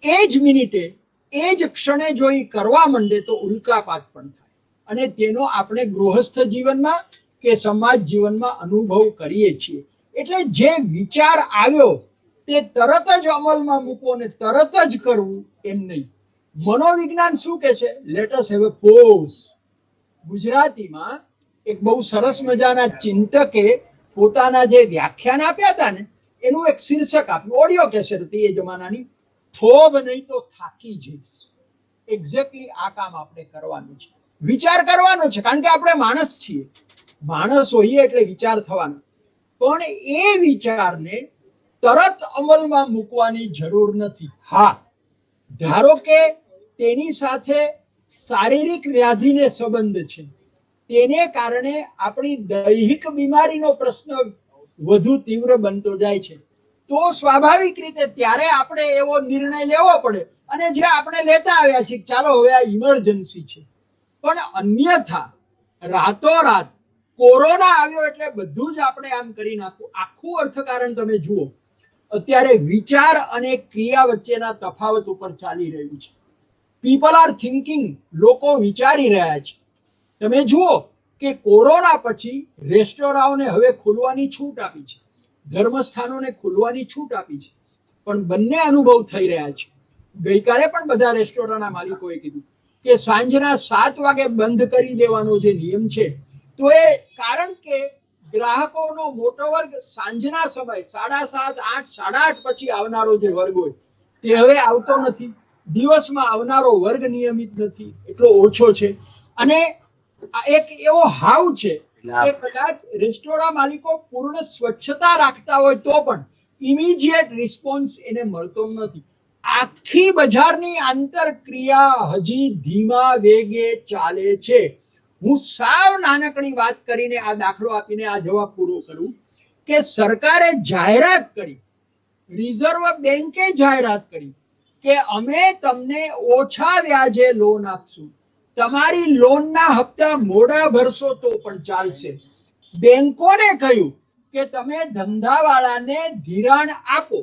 એ જ મિનિટે, એ જ ક્ષણે જો એ કરવા માંડે તો ઉલ્કાપાત પણ થાય. અને તેનો આપણે ગૃહસ્થ જીવનમાં કે સમાજ જીવનમાં અનુભવ કરીએ છીએ. એટલે જે વિચાર આવ્યો તે તરત જ અમલમાં મૂકવો ને તરત જ કરવું એમ નહીં. મનોવિજ્ઞાન શું કે છે? Let us have a pause. ગુજરાતીમાં એક બહુ સરસ મજાના ચિંતકે પોતાના જે વ્યાખ્યાન આપ્યા હતા ને, એનું એક શીર્ષક આપ્યું, ઓડિયો કેસેટ હતી એ જમાનાની, થોભ નહીં તો થાકી જઈશ. એક્ઝેક્ટલી આ કામ આપણે કરવાનું છે, વિચાર કરવાનો છે. કારણ કે આપણે માણસ છીએ, માણસ હોઈએ એટલે વિચાર થવાનો. પણ એ વિચારને તરત અમલમાં મૂકવાની જરૂર નથી. હા, ધારો કે તેની સાથે શારીરિક વ્યાધિને સંબંધ છે, તેને કારણે આપણી દૈહિક બીમારીનો પ્રશ્ન વધુ તીવ્ર બનતો જાય છે, તો સ્વાભાવિક રીતે ત્યારે આપણે એવો નિર્ણય લેવો પડે. અને જે આપણે લેતા આવ્યા છીએ, ચાલો હવે આ ઇમરજન્સી છે. પણ અન્યથા રાતોરાત કોરોના આવ્યો એટલે બધું જ આપણે આમ કરી નાખવું, આખું અર્થકારણ તમે જુઓ અત્યારે વિચાર અને ક્રિયા વચ્ચેના તફાવત ઉપર ચાલી રહ્યું છે. પીપલ આર થિંકિંગ, લોકો વિચારી રહ્યા છે. તમે જુઓ કે કોરોના પછી રેસ્ટોરાંઓને હવે ખુલવાની છૂટ આપી છે, ધર્મસ્થાનોને ખુલવાની છૂટ આપી છે, પણ બંને અનુભવ થઈ રહ્યા છે. ગઈકાલે પણ બધા રેસ્ટોરન્ટના માલિકોએ કીધું કે સાંજના 7 વાગે બંધ કરી દેવાનો જે નિયમ છે, તો એ કારણ કે ગ્રાહકોનો મોટો વર્ગ સાંજના સમય 7:30, 8, 8:30 પછી આવનારો જે વર્ગ હોય તે હવે આવતો નથી. દિવસમાં આવનારો વર્ગ નિયમિત નથી, એટલો ઓછો છે. અને એક એવો હાવ છે કે કદાચ રેસ્ટોરન્ટ માલિકો પૂર્ણ સ્વચ્છતા રાખતા હોય તો પણ ઇમિડિયેટ રિસ્પોન્સ એને મળતો નથી. આખી બજારની આંતરક્રિયા હજી ધીમા વેગે ચાલે છે. હું સાવ નાનકડી વાત કરીને આ દાખલો આપીને આ જવાબ પૂરો કરું કે સરકારે જાહેરાત કરી, રિઝર્વ બેન્કે જાહેરાત કરી કે અમે તમને ઓછા વ્યાજે લોન આપશું, તમારી લોનના હપ્તા મોડા ભરશો તો પણ ચાલશે. બેન્કોને કહ્યું કે તમે ધંધાવાળાને ધિરાણ આપો.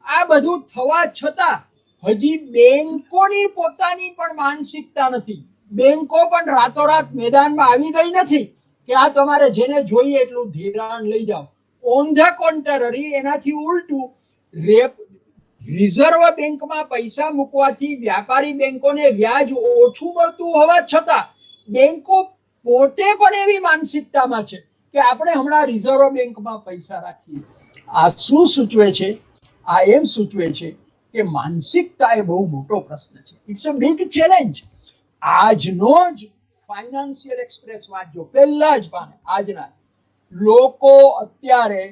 આ બધું થવા છતાં હજી બેન્કોની પોતાની પણ માનસિકતા નથી. બેન્કો પણ રાતોરાત મેદાનમાં આવી ગઈ નથી કે આ તમારે જેને જોઈએ એટલું ધિરાણ લઈ જાઓ. ઓન ધ કોન્ટ્રરી, એનાથી ઉલટું, રિઝર્વ બેંકમાં પૈસા મૂકવાથી વ્યાપારી બેંકોને વ્યાજ ઓછું મળતું હોવા છતાં બેંકો પોતે પણ એવી માનસિકતામાં છે કે આપણે હમણાં રિઝર્વ બેંકમાં પૈસા રાખીએ. આ શું સૂચવે છે? આ એમ સૂચવે છે કે માનસિકતા એ બહુ મોટો પ્રશ્ન છે. It's a big challenge. આજનો જ ફાઇનાન્શિયલ એક્સપ્રેસ વાંચજો, પહેલા જ પાને આજના. લોકો અત્યારે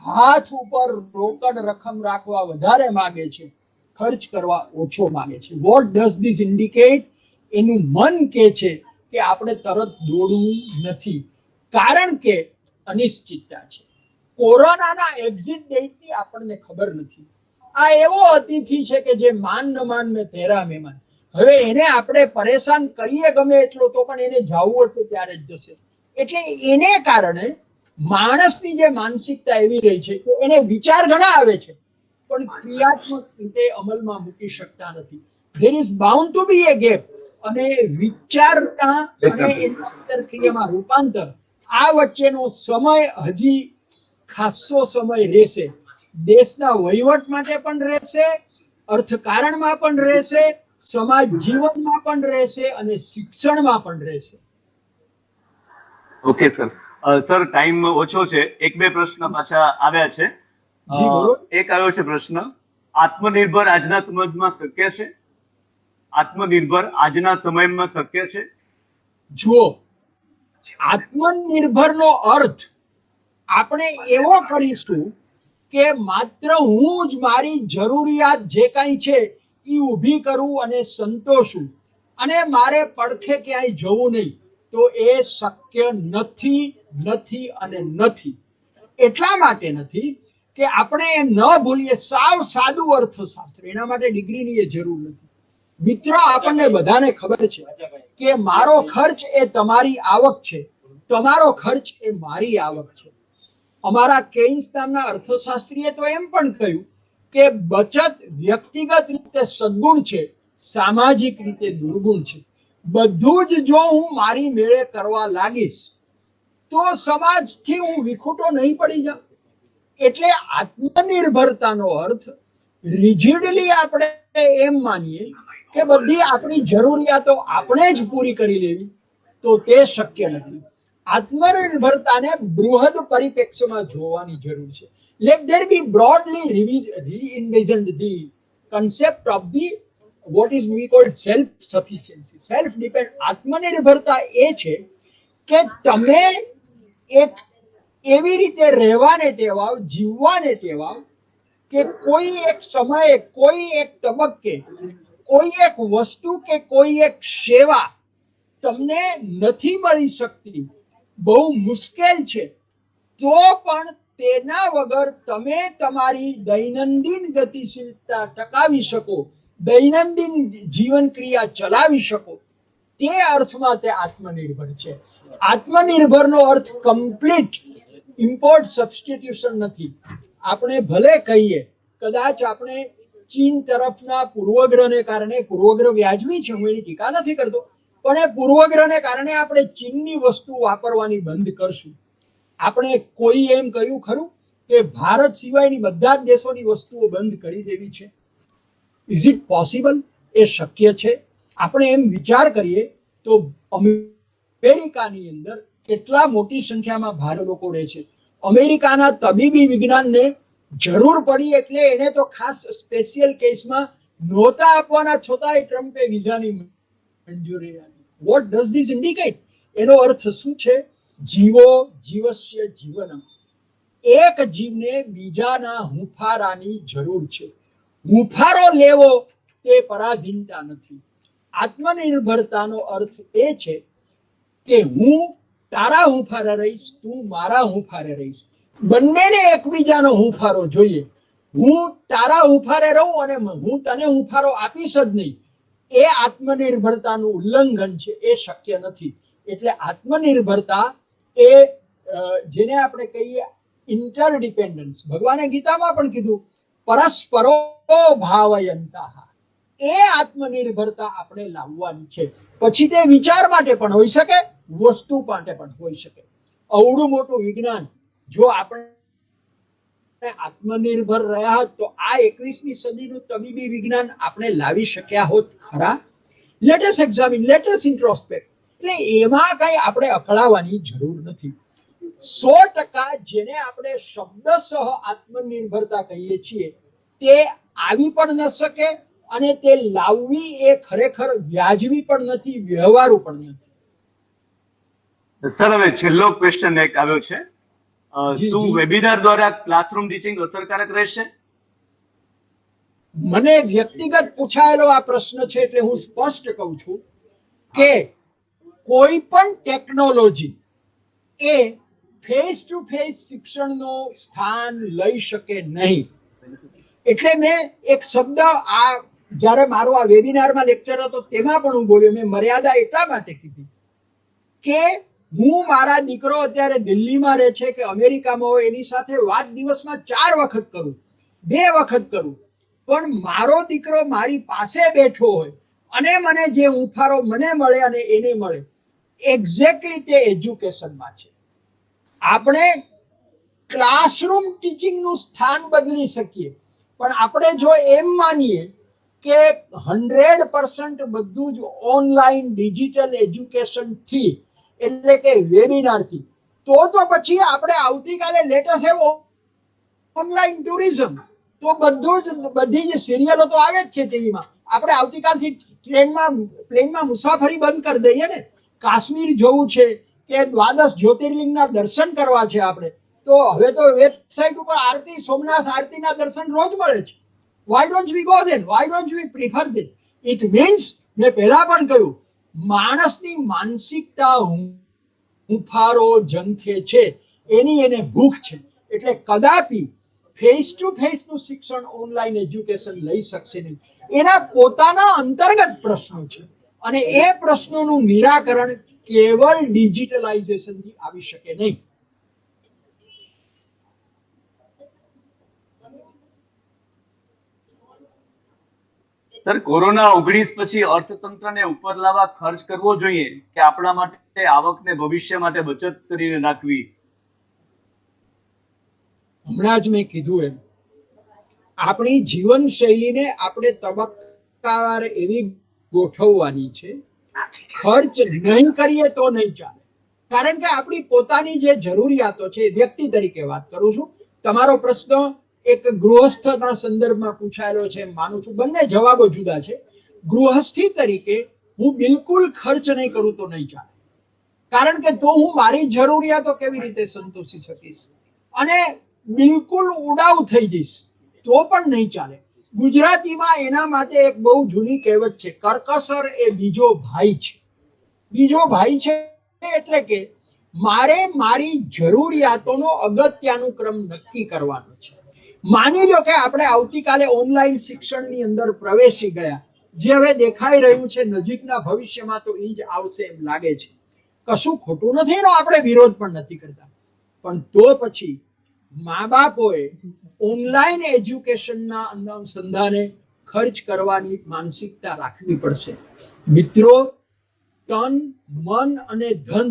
હાથ ઉપર રોકડ રકમ રાખવા વધારે માંગે છે, ખર્ચ કરવા ઓછો માંગે છે. What does this indicate? એનું મન કે છે કે આપણે તરત દોડવું નથી, કારણ કે અનિશ્ચિતતા છે. કોરોનાના એક્ઝિટ ડેટની આપણને ખબર નથી. આ એવો અતિથિ છે કે જે માન ન માન મેં તેરા મહેમાન. હવે એને આપણે પરેશાન કરીએ ગમે એટલો તો પણ એને જવું હશે ત્યારે જ જશે. એટલે એને કારણે માણસની જે માનસિકતા એવી રહી છે કે એને વિચાર ઘણા આવે છે પણ ક્રિયાત્મક રીતે અમલમાં મૂકી શકતા નથી. There is bound to be a gap. અને વિચારના અને ક્રિયામાં રૂપાંતર, આ વચ્ચેનો સમય હજી ખાસો સમય રહેશે. દેશના વહીવટ માટે પણ રહેશે, અર્થકારણમાં પણ રહેશે, સમાજ જીવનમાં પણ રહેશે અને શિક્ષણમાં પણ રહેશે. Okay sir. સર ટાઈમ ઓછો છે, 1-2 પ્રશ્ન પાછા આવ્યા છે. જી બોલો. એક આવ્યો છે પ્રશ્ન, આત્મનિર્ભર આજના સમયમાં શક્ય છે? આત્મનિર્ભર આજના સમયમાં શક્ય છે? જુઓ, આત્મનિર્ભરનો અર્થ આપણે એવો કરીશું કે માત્ર હું જ મારી જરૂરિયાત જે કાંઈ છે એ ઊભી કરું અને સંતોષું અને મારે પડખે ક્યાંય જવું નહીં, તો એ શક્ય નથી, નથી અને નથી. એટલા માટે નથી કે આપણે એ ન ભૂલીએ સાવ સાદું અર્થશાસ્ત્ર, એના માટે ડિગ્રીની એ જરૂર નથી. મિત્રો, આપણને બધાને ખબર છે કે મારો ખર્ચ એ તમારી આવક છે, તમારો ખર્ચ એ મારી આવક છે. અમારા કેઇન્સ નામના અર્થશાસ્ત્રીએ તો એમ પણ કહ્યું કે બચત વ્યક્તિગત રીતે સદગુણ છે, સામાજિક રીતે દુર્ગુણ છે. બધું જ જો હું મારી મેળે કરવા લાગીશ તો સમાજથી હું વિખૂટો નહીં પડી જાઉં. એટલે આત્મનિર્ભરતાનો અર્થ રિજિડલી આપણે એમ માનીએ કે બધી આપણી જરૂરિયાતો આપણે જ પૂરી કરી લેવી, તો તે શક્ય નથી. આત્મનિર્ભરતાને બૃહદ પરિપ્રેક્ષ્યમાં જોવાની જરૂર છે. Let there be broadly re-envisioned the concept of the what is we call self sufficiency, self depend. આત્મનિર્ભરતા એ છે કે તમે એક એવી રીતે રહેવાને ટેવાવ, જીવવાને ટેવાવ કે કોઈ એક સમયે, કોઈ એક તબક્કે, કોઈ એક વસ્તુ કે કોઈ એક સેવા તમને નથી મળી શકતી, બહુ મુશ્કેલ છે, તો પણ તેના વગર તમે તમારી દૈનંદિન ગતિશીલતા ટકાવી શકો, દૈનંદિન જીવન ક્રિયા ચલાવી શકો, તે અર્થમાં તે આત્મનિર્ભર છે. આત્મનિર્ભરનો અર્થ કમ્પ્લીટ ઇમ્પોર્ટ સબસ્ટિટ્યુશન નથી. આપણે ભલે કહીએ, કદાચ આપણે ચીન તરફના પૂર્વગ્રહને કારણે, પૂર્વગ્રહ વ્યાજબી છે, હું એની ટીકા નથી કરતો, પણ એ પૂર્વગ્રહને કારણે આપણે ચીનની વસ્તુ વાપરવાની બંધ કરશું. આપણે કોઈ એમ કહ્યું ખરું કે ભારત સિવાયની બધા જ દેશોની વસ્તુઓ બંધ કરી દેવી છે? Is it possible? એ શક્ય છે? આપણે એમ વિચાર કરીએ તો અમેરિકાની અંદર કેટલા મોટી સંખ્યામાં ભારતીય લોકો રહે છે. અમેરિકાના તબીબી વિજ્ઞાનને જરૂર પડી એટલે એને તો ખાસ સ્પેશિયલ કેસમાં નહોતા આપવાના, છતાંય ટ્રમ્પે વિઝાની મંજૂરી આપી. What does this indicate? એનો અર્થ શું છે? જીવો જીવસ્ય જીવનમ. એક જીવને બીજાના હુંફારાની જરૂર છે. હુંફારો લેવો તે પરાધીનતા નથી. આત્મનિર્ભરતાનો અર્થ એ છે કે હું તારા હુંફારે રહીશ, તું મારા હુંફારે રહીશ, બંનેને એકબીજાનો હુંફારો જોઈએ. હું તારા હુંફારે રહું અને હું તને હુંફારો આપીશ જ નહીં, એ આત્મનિર્ભરતાનું ઉલ્લંઘન છે, એ શક્ય નથી. એટલે આત્મનિર્ભરતા એ જેને આપણે કહીએ ઇન્ટરડિપેન્ડન્સ, ભગવાને ગીતામાં પણ કીધું પરસ્પરો ભાવયંતાઃ, એ આત્મનિર્ભરતા આપણે લાવવાની છે. પછી તે વિચાર માટે પણ હોઈ શકે, વસ્તુ માટે પણ હોઈ શકે. અવડું મોટું વિજ્ઞાન જો આપણે આત્મનિર્ભર રહ્યા હોત તો આ 21મી સદીનું તબીબી વિજ્ઞાન આપણે લાવી શક્યા હોત ખરા? Let us examine, let us introspect. એટલે એમાં કઈ આપણે અકળાવવાની જરૂર નથી. 100% જેને આપણે શબ્દસહ આત્મનિર્ભરતા કહીએ છીએ તે આવી પણ ન શકે, અને તે લાવવી એ ખરેખર વ્યાજબી પણ નથી, વ્યવહારુ પણ નથી. સર, હવે છેલ્લો ક્વેશ્ચન એક આવ્યો છે. જી, શું જી. વેબિનાર દ્વારા ક્લાસરૂમ ટીચિંગ અસરકારક રહેશે? મને વ્યક્તિગત પૂછાયેલો આ પ્રશ્ન છે એટલે હું સ્પષ્ટ કહું છું કે કોઈ પણ technology A face to face શિક્ષણનો સ્થાન લઈ શકે નહીં. એટલે મેં એક શબ્દ આ જ્યારે મારો આ વેબિનારમાં લેક્ચર હતો તેમાં પણ હું બોલ્યો, મેં મર્યાદા એટલા માટે કીધી કે હું મારા દીકરો અત્યારે દિલ્હીમાં રહે છે કે અમેરિકામાં હોય, એની સાથે વાત દિવસમાં 4 વખત કરું, 2 વખત કરું, પણ મારો દીકરો મારી પાસે બેઠો હોય અને મને જે હુંફારો મને મળે અને એને મળે, એક્ઝેક્ટલી તે એજ્યુકેશનમાં છે. આપણે ક્લાસરૂમ ટીચિંગનું સ્થાન બદલી શકીએ, પણ આપણે જો એમ માનીએ કે 100% બધું જ ઓનલાઈન ડિજિટલ એજ્યુકેશનથી, એટલે કે વેબિનારથી, તો પછી આપણે આવતીકાલે late us have online tourism, તો બધું જ બધી જ સિરિયલો તો આવે જ છે ટીવીમાં. આપણે આવતીકાલથી પ્લેનમાં મુસાફરી બંધ કરી દઈએ ને. કાશ્મીર જવું છે કે દ્વાદશ જ્યોતિર્લિંગના દર્શન કરવા છે આપણે, તો હવે તો વેબસાઇટ ઉપર આરતી, સોમનાથ આરતીના દર્શન રોજ મળે છે. Why don't we go then? Why don't we prefer this? It means, મેં પહેલા પણ કહ્યું, માણસની માનસિકતા હુંફારો ઝંખે છે, એની એને ભૂખ છે. એટલે કદાપી ફેસ ટુ ફેસનું શિક્ષણ ઓનલાઈન એજ્યુકેશન લઈ શકશે નહીં. એના પોતાના અંતર્ગત પ્રશ્નો છે અને એ પ્રશ્નોનું નિરાકરણ કેવળ ડિજિટલાઇઝેશનથી આવી શકે નહીં. સર, કોરોના-19 પછી અર્થતંત્રને ઉપર લાવવા ખર્ચ કરવો જોઈએ કે આપણા માટે આવકને ભવિષ્ય માટે બચત કરીને રાખવી? હમણાં જ મેં કીધું એમ આપણી જીવનશૈલીને આપણે તબક્કાવાર એવી ગોઠવવાની છે. ખર્ચ નહીં કરીએ તો નહીં ચાલે, કારણ કે આપણી પોતાની જે જરૂરિયાતો છે, વ્યક્તિ તરીકે વાત કરું છું, તમારો પ્રશ્ન એક ગૃહસ્થના સંદર્ભમાં પૂછાયેલો છે માનું છું, બંને જવાબો જુદા છે. ગૃહસ્થી તરીકે હું બિલકુલ ખર્ચ નહીં કરું તો નહીં ચાલે, કારણ કે તો હું મારી જરૂરિયાતો કેવી રીતે સંતોષી શકીશ, અને બિલકુલ ઉડાવ થઈ જઈશ તો પણ નહીં ચાલે. ગુજરાતીમાં એના માટે એક બહુ જૂની કહેવત છે, કરકસર એ બીજો ભાઈ છે. બીજો ભાઈ છે એટલે કે મારે મારી જરૂરિયાતોનો અગત્યનું ક્રમ નક્કી કરવાનો છે. માની લો કે આપણે આવતીકાલે ઓનલાઈન શિક્ષણની અંદર પ્રવેશી ગયા, જે હવે દેખાઈ રહ્યું છે નજીકના ભવિષ્યમાં તો એ જ આવશે એમ લાગે છે. કશું ખોટું નથી એનો આપણે વિરોધ પણ નથી કરતા, પણ તો પછી મા બાપોએ ઓનલાઈન એજ્યુકેશનના અનુસંધાને ખર્ચ કરવાની માનસિકતા રાખવી પડશે. મિત્રો, તન, મન અને ધન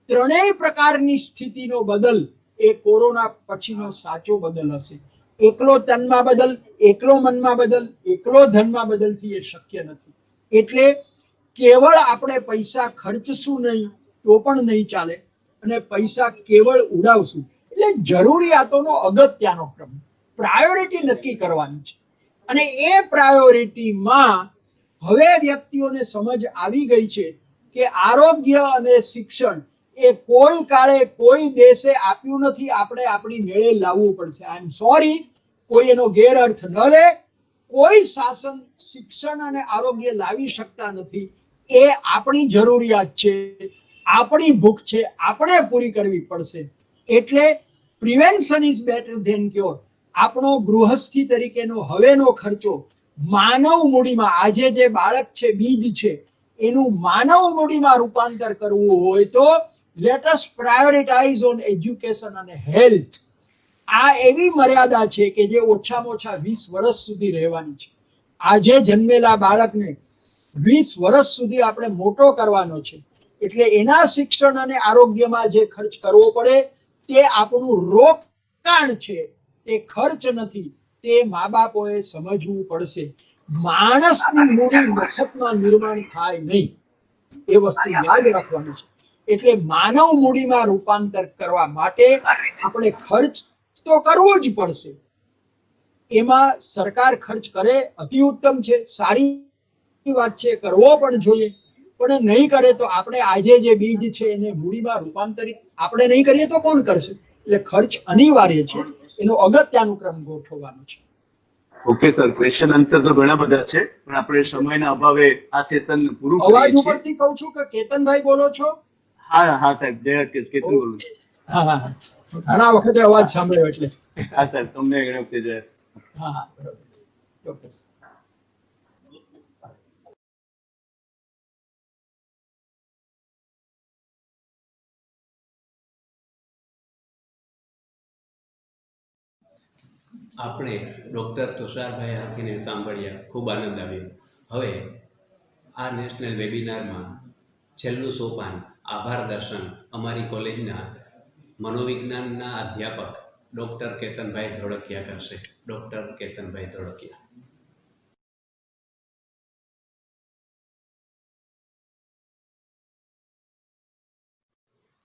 ત્રણેય પ્રકારની સ્થિતિનો બદલ એ કોરોના પછીનો સાચો બદલ હશે. એકલો તનમાં બદલ, એકલો મનમાં બદલ, એકલો ધનમાં બદલથી એ શક્ય નથી. એટલે કેવળ આપણે પૈસા ખર્ચશું નહીં તો પણ નહીં ચાલે, અને પૈસા કેવળ ઉડાવશું એટલે જરૂરિયાતોનો અગત્યનો ક્રમ, પ્રાયોરિટી નક્કી કરવાની છે. અને એ પ્રાયોરિટીમાં હવે વ્યક્તિઓને સમજ આવી ગઈ છે કે આરોગ્ય અને શિક્ષણ એ કોઈ કાળે કોઈ દેશે આપ્યું નથી, આપણે આપણી મેળે લાવવું પડશે. આઈ એમ સોરી, કોઈ એનો ગેરઅર્થ ન લે. કોઈ શાસન શિક્ષણ અને આરોગ્ય લાવી શકતા નથી. એ આપણી જરૂરિયાત છે, આપણી ભૂખ છે, આપણે પૂરી કરવી પડશે. એટલે prevention is better than cure. આપણો ગૃહસ્થી તરીકેનો હવેનો ખર્ચો માનવ મૂડીમાં, આજે જે બાળક છે, બીજ છે, એનું માનવ મૂડીમાં રૂપાંતર કરવું હોય તો let us prioritise on education અને હેલ્થ. આ એવી મર્યાદા છે કે જે ઓછામાં ઓછા 20 વર્ષ સુધી રહેવાની છે. આજે જન્મેલા બાળકને 20 વર્ષ સુધી આપણે મોટો કરવાનો છે, એટલે એના શિક્ષણ અને આરોગ્યમાં જે ખર્ચ કરવો પડે તે આપણું રોકાણ છે, તે ખર્ચ નથી. તે મા બાપોએ સમજવું પડશે. માણસની મૂડી મફતમાં નિર્માણ થાય નહીં, એ વસ્તુ યાદ રાખવાની છે. એટલે માનવ મૂડીમાં રૂપાંતર કરવા માટે આપણે ખર્ચ તો કરવો જ પડશે. એમાં સરકાર ખર્ચ કરે અતિ ઉત્તમ છે, સારી વાત છે, કરવો પણ જોઈએ. પણ નહીં કરે તો આપણે આજે જે બીજ છે એને મૂડીમાં રૂપાંતરિત આપણે નહીં કરીએ તો કોણ કરશે? એટલે ખર્ચ અનિવાર્ય છે, એનો અગત્યનું ક્રમ ગોઠવવાનો છે. ઓકે સર, ક્વેશ્ચન આન્સર તો ઘણા બધા છે, પણ આપણે સમયના અભાવે આ સેશન પૂરું અવાજ કરીએ છીએ. ઉપરથી કહું છું કે કેતનભાઈ બોલો છો? હા હા સાહેબ, જય કેતન બોલું છું. હા હા, ઘણા વખતે અવાજ સાંભળ્યો એટલે. હા સર, તમને ઘણી વખતે જય. હા હા, બરોબર, ચોક્કસ. આપણે ડૉક્ટર તુષારભાઈ હાથીને સાંભળ્યા, ખૂબ આનંદ આવ્યો. હવે આ નેશનલ વેબિનારમાં છેલ્લું સોપાન આભાર દર્શન અમારી કોલેજના મનોવિજ્ઞાનના અધ્યાપક ડૉક્ટર કેતનભાઈ ધોળકિયા કરશે. ડૉક્ટર કેતનભાઈ ધોળકિયા.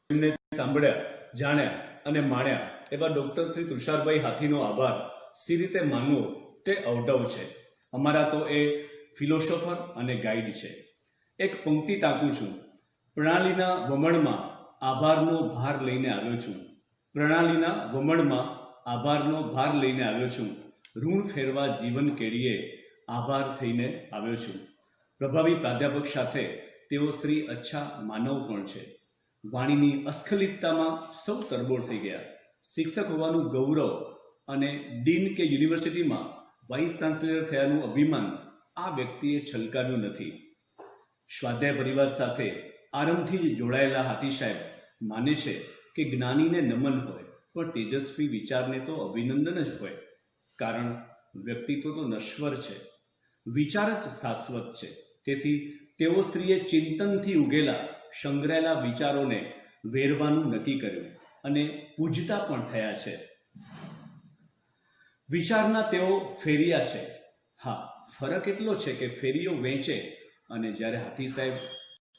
એમને સાંભળ્યા, જાણ્યા અને માણ્યા એવા ડૉક્ટર શ્રી તુષારભાઈ હાથીનો આભાર સી રીતે માનવો તે અવઢવ છે. અમારા તો એ ફિલોસોફર અને ગાઈડ છે. એક પંક્તિ ટાંકું છું. પ્રણાલીના વમણમાં આભારનો ભાર લઈને આવ્યો છું. પ્રણાલીના વમણમાં આભારનો ભાર લઈને આવ્યો છું. ઋણ ફેરવા જીવન કેડીએ આભાર થઈને આવ્યો છું. પ્રભાવી પ્રાધ્યાપક સાથે તેઓ શ્રી અચ્છા માનવ પણ છે. વાણીની અસ્ખલિતતામાં સૌ તરબોળ થઈ ગયા. શિક્ષક હોવાનું ગૌરવ અને ડીન કે યુનિવર્સિટીમાં વાઇસ ચાન્સેલર થયાનું અભિમાન આ વ્યક્તિએ છલકાવ્યું નથી. સ્વાધ્યાય પરિવાર સાથે આરંભથી જ જોડાયેલા હાથી સાહેબ માને છે કે જ્ઞાનીને નમન હોય પણ તેજસ્વી વિચારને તો અભિનંદન જ હોય, કારણ વ્યક્તિત્વ તો નશ્વર છે, વિચાર જ શાશ્વત છે. તેથી તેઓ શ્રીએ ચિંતનથી ઉગેલા સંગ્રહાયેલા વિચારોને વેરવાનું નક્કી કર્યું અને પૂજતા પણ થયા છે. વિચારના તેઓ ફેરિયા છે. હા, ફરક એટલો છે કે ફેરીઓ વેચે અને જ્યારે હાથી સાહેબ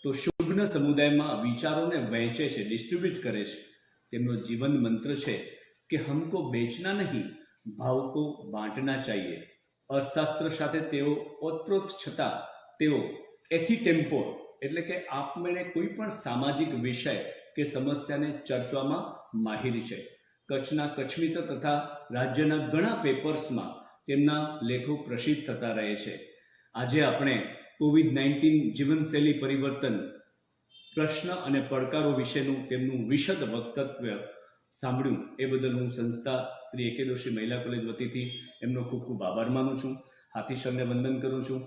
તો શુભ્ન સમુદાયમાં વિચારોને વહેંચે છે, ડિસ્ટ્રીબ્યુટ કરે છે. તેમનો જીવન મંત્ર છે કે હમકો બેચના નહીં, ભાવકો બાંટના ચાહીએ. અર્થશાસ્ત્ર સાથે તેઓ ઓતપ્રોત છતાં તેઓ એથિટેમ્પો એટલે કે આપમેળે કોઈ પણ સામાજિક વિષય કે સમસ્યાને ચર્ચવામાં માહિર છે. કચ્છના કચ્છમિત્ર તથા રાજ્યના ઘણા પેપર્સમાં તેમના લેખો પ્રસિદ્ધ થતા રહે છે. આજે આપણે COVID-19 જીવનશૈલી પરિવર્તન પ્રશ્ન અને પડકારો વિશેનું તેમનું વિશદ વક્તવ્ય સાંભળ્યું એ બદલ હું સંસ્થા શ્રી એ.કે. દોશી મહિલા કોલેજ વતીથી એમનો ખૂબ ખૂબ આભાર માનું છું. હાથી સરને વંદન કરું છું.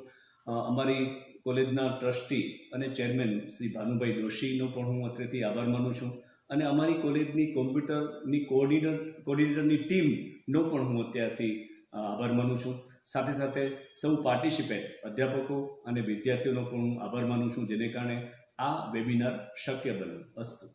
અમારી કોલેજના ટ્રસ્ટી અને ચેરમેન શ્રી ભાનુભાઈ દોશીનો પણ હું અત્રેથી આભાર માનું છું અને અમારી કોલેજની કોમ્પ્યુટરની કોર્ડિનેટરની ટીમનો પણ હું અત્યારથી આભાર માનું છું. સાથે સાથે સૌ પાર્ટિસિપેન્ટ અધ્યાપકો અને વિદ્યાર્થીઓનો પણ હું આભાર માનું છું, જેને કારણે આ વેબિનાર શક્ય બન્યું. અસ્તુ.